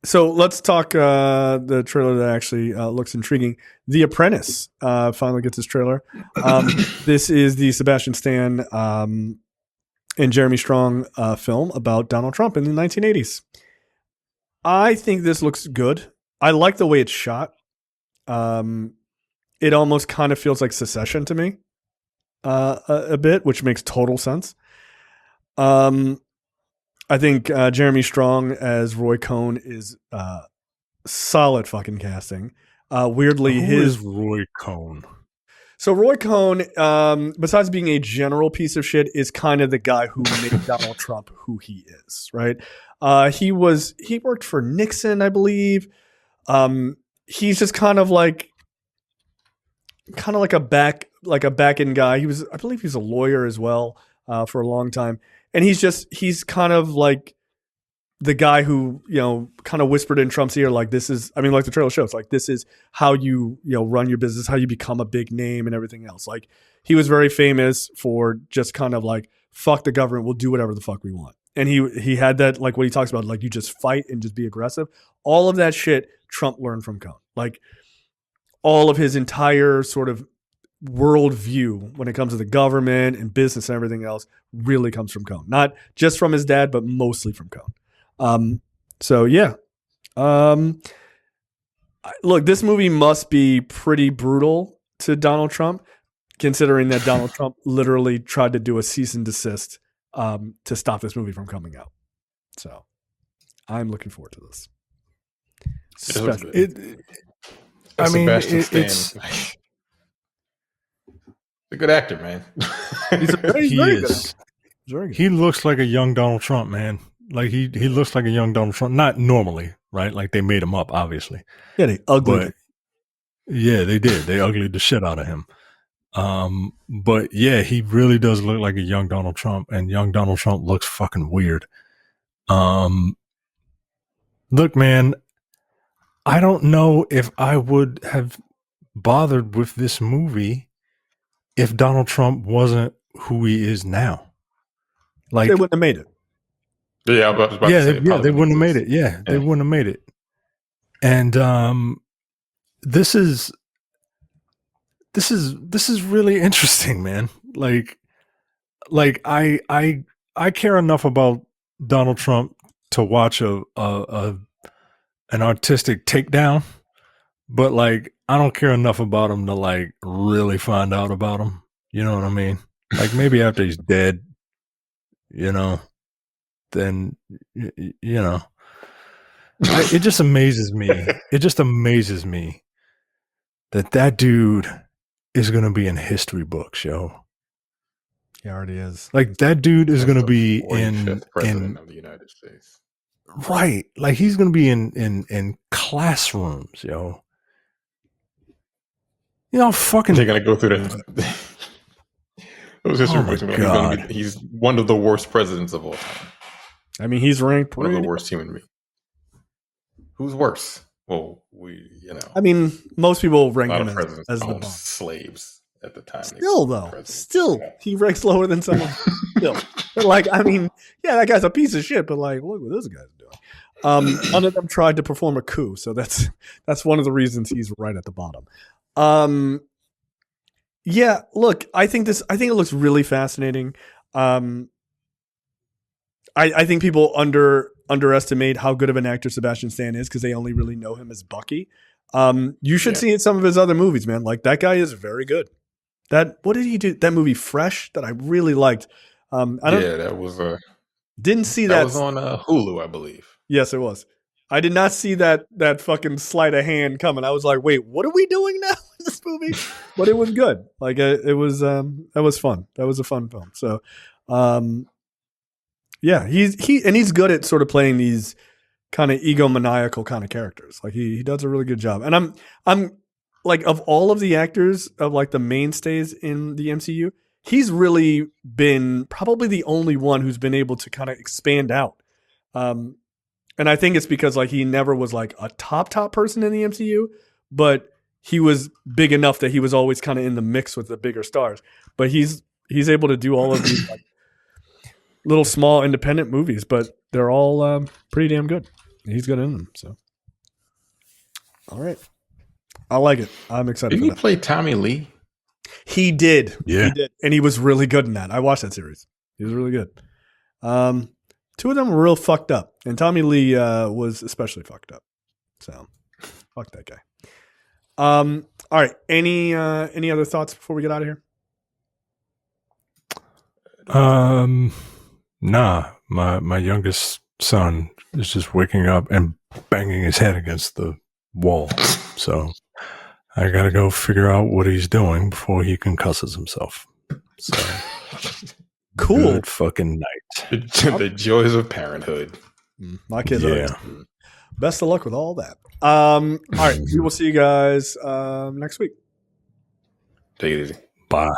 So let's talk the trailer that actually looks intriguing. The Apprentice finally gets his trailer. This is the Sebastian Stan and Jeremy Strong film about Donald Trump in the 1980s. I think this looks good. I like the way it's shot. It almost kind of feels like Succession to me a bit, which makes total sense. I think Jeremy Strong as Roy Cohn is solid fucking casting. Weirdly, Who is Roy Cohn? So Roy Cohn, besides being a general piece of shit, is kind of the guy who made Donald Trump who he is, right? He worked for Nixon, I believe. He's just kind of like a back-end guy. I believe he's a lawyer as well for a long time. And he's kind of like the guy who, kind of whispered in Trump's ear, like, this is, like the trailer shows, like, this is how you run your business, how you become a big name and everything else. Like, he was very famous for just kind of like, fuck the government, we'll do whatever the fuck we want. And he had that, like what he talks about, like, you just fight and just be aggressive. All of that shit Trump learned from Cohn. Like, all of his entire sort of worldview when it comes to the government and business and everything else really comes from Cohn. Not just from his dad, but mostly from Cohn. So yeah. Look, this movie must be pretty brutal to Donald Trump, considering that Donald Trump literally tried to do a cease and desist to stop this movie from coming out. So I'm looking forward to this. It's a good actor, man. He looks like a young Donald Trump, man. Like he looks like a young Donald Trump. Not normally, right? Like they made him up, obviously. Yeah, they uglied him. Yeah, they did. They uglied the shit out of him. But yeah, he really does look like a young Donald Trump, and young Donald Trump looks fucking weird. Look, man, I don't know if I would have bothered with this movie if Donald Trump wasn't who he is now. Like, they wouldn't have made it. Yeah, they wouldn't have made it. Yeah, they wouldn't have made it. And this is really interesting, man. Like I care enough about Donald Trump to watch an artistic takedown, but like I don't care enough about him to like really find out about him. You know what I mean? Like maybe after he's dead, then it just amazes me. It just amazes me that dude is going to be in history books, yo. He already is. Like that dude is going to be president of the United States. Right. Like he's going to be in classrooms, yo. You know, fucking. They're going to go through that. It was just he's one of the worst presidents of all time. I mean, he's ranked one of the worst human beings. Who's worse? Well, I mean, most people rank him as the owned slaves at the time. Still, he ranks lower than someone. Still, but like, I mean, yeah, that guy's a piece of shit. But like, look what this guy's doing. None of them tried to perform a coup, so that's one of the reasons he's right at the bottom. Yeah, look, I think it looks really fascinating. I think people underestimate how good of an actor Sebastian Stan is because they only really know him as Bucky. You should see some of his other movies, man. Like that guy is very good. What did he do? That movie Fresh that I really liked. That was didn't see that. That was on Hulu, I believe. Yes, it was. I did not see that fucking sleight of hand coming. I was like, wait, what are we doing now in this movie? But it was good. Like it was that was fun. That was a fun film. So yeah, he's good at sort of playing these kind of egomaniacal kind of characters. Like he does a really good job. And I'm like, of all of the actors of like the mainstays in the MCU, he's really been probably the only one who's been able to kind of expand out. And I think it's because like he never was like a top person in the MCU, but he was big enough that he was always kind of in the mix with the bigger stars. But he's able to do all of these like little small independent movies, but they're all pretty damn good. He's good in them. So, all right, I like it. I'm excited. Didn't he play Tommy Lee? He did. Yeah, he did, and he was really good in that. I watched that series. He was really good. Two of them were real fucked up, and Tommy Lee was especially fucked up. So, fuck that guy. All right. Any other thoughts before we get out of here? Nah. My youngest son is just waking up and banging his head against the wall. So I gotta go figure out what he's doing before he concusses himself. So cool. Good fucking night. The joys of parenthood. My kids are. Best of luck with all that. All right. We will see you guys next week. Take it easy. Bye.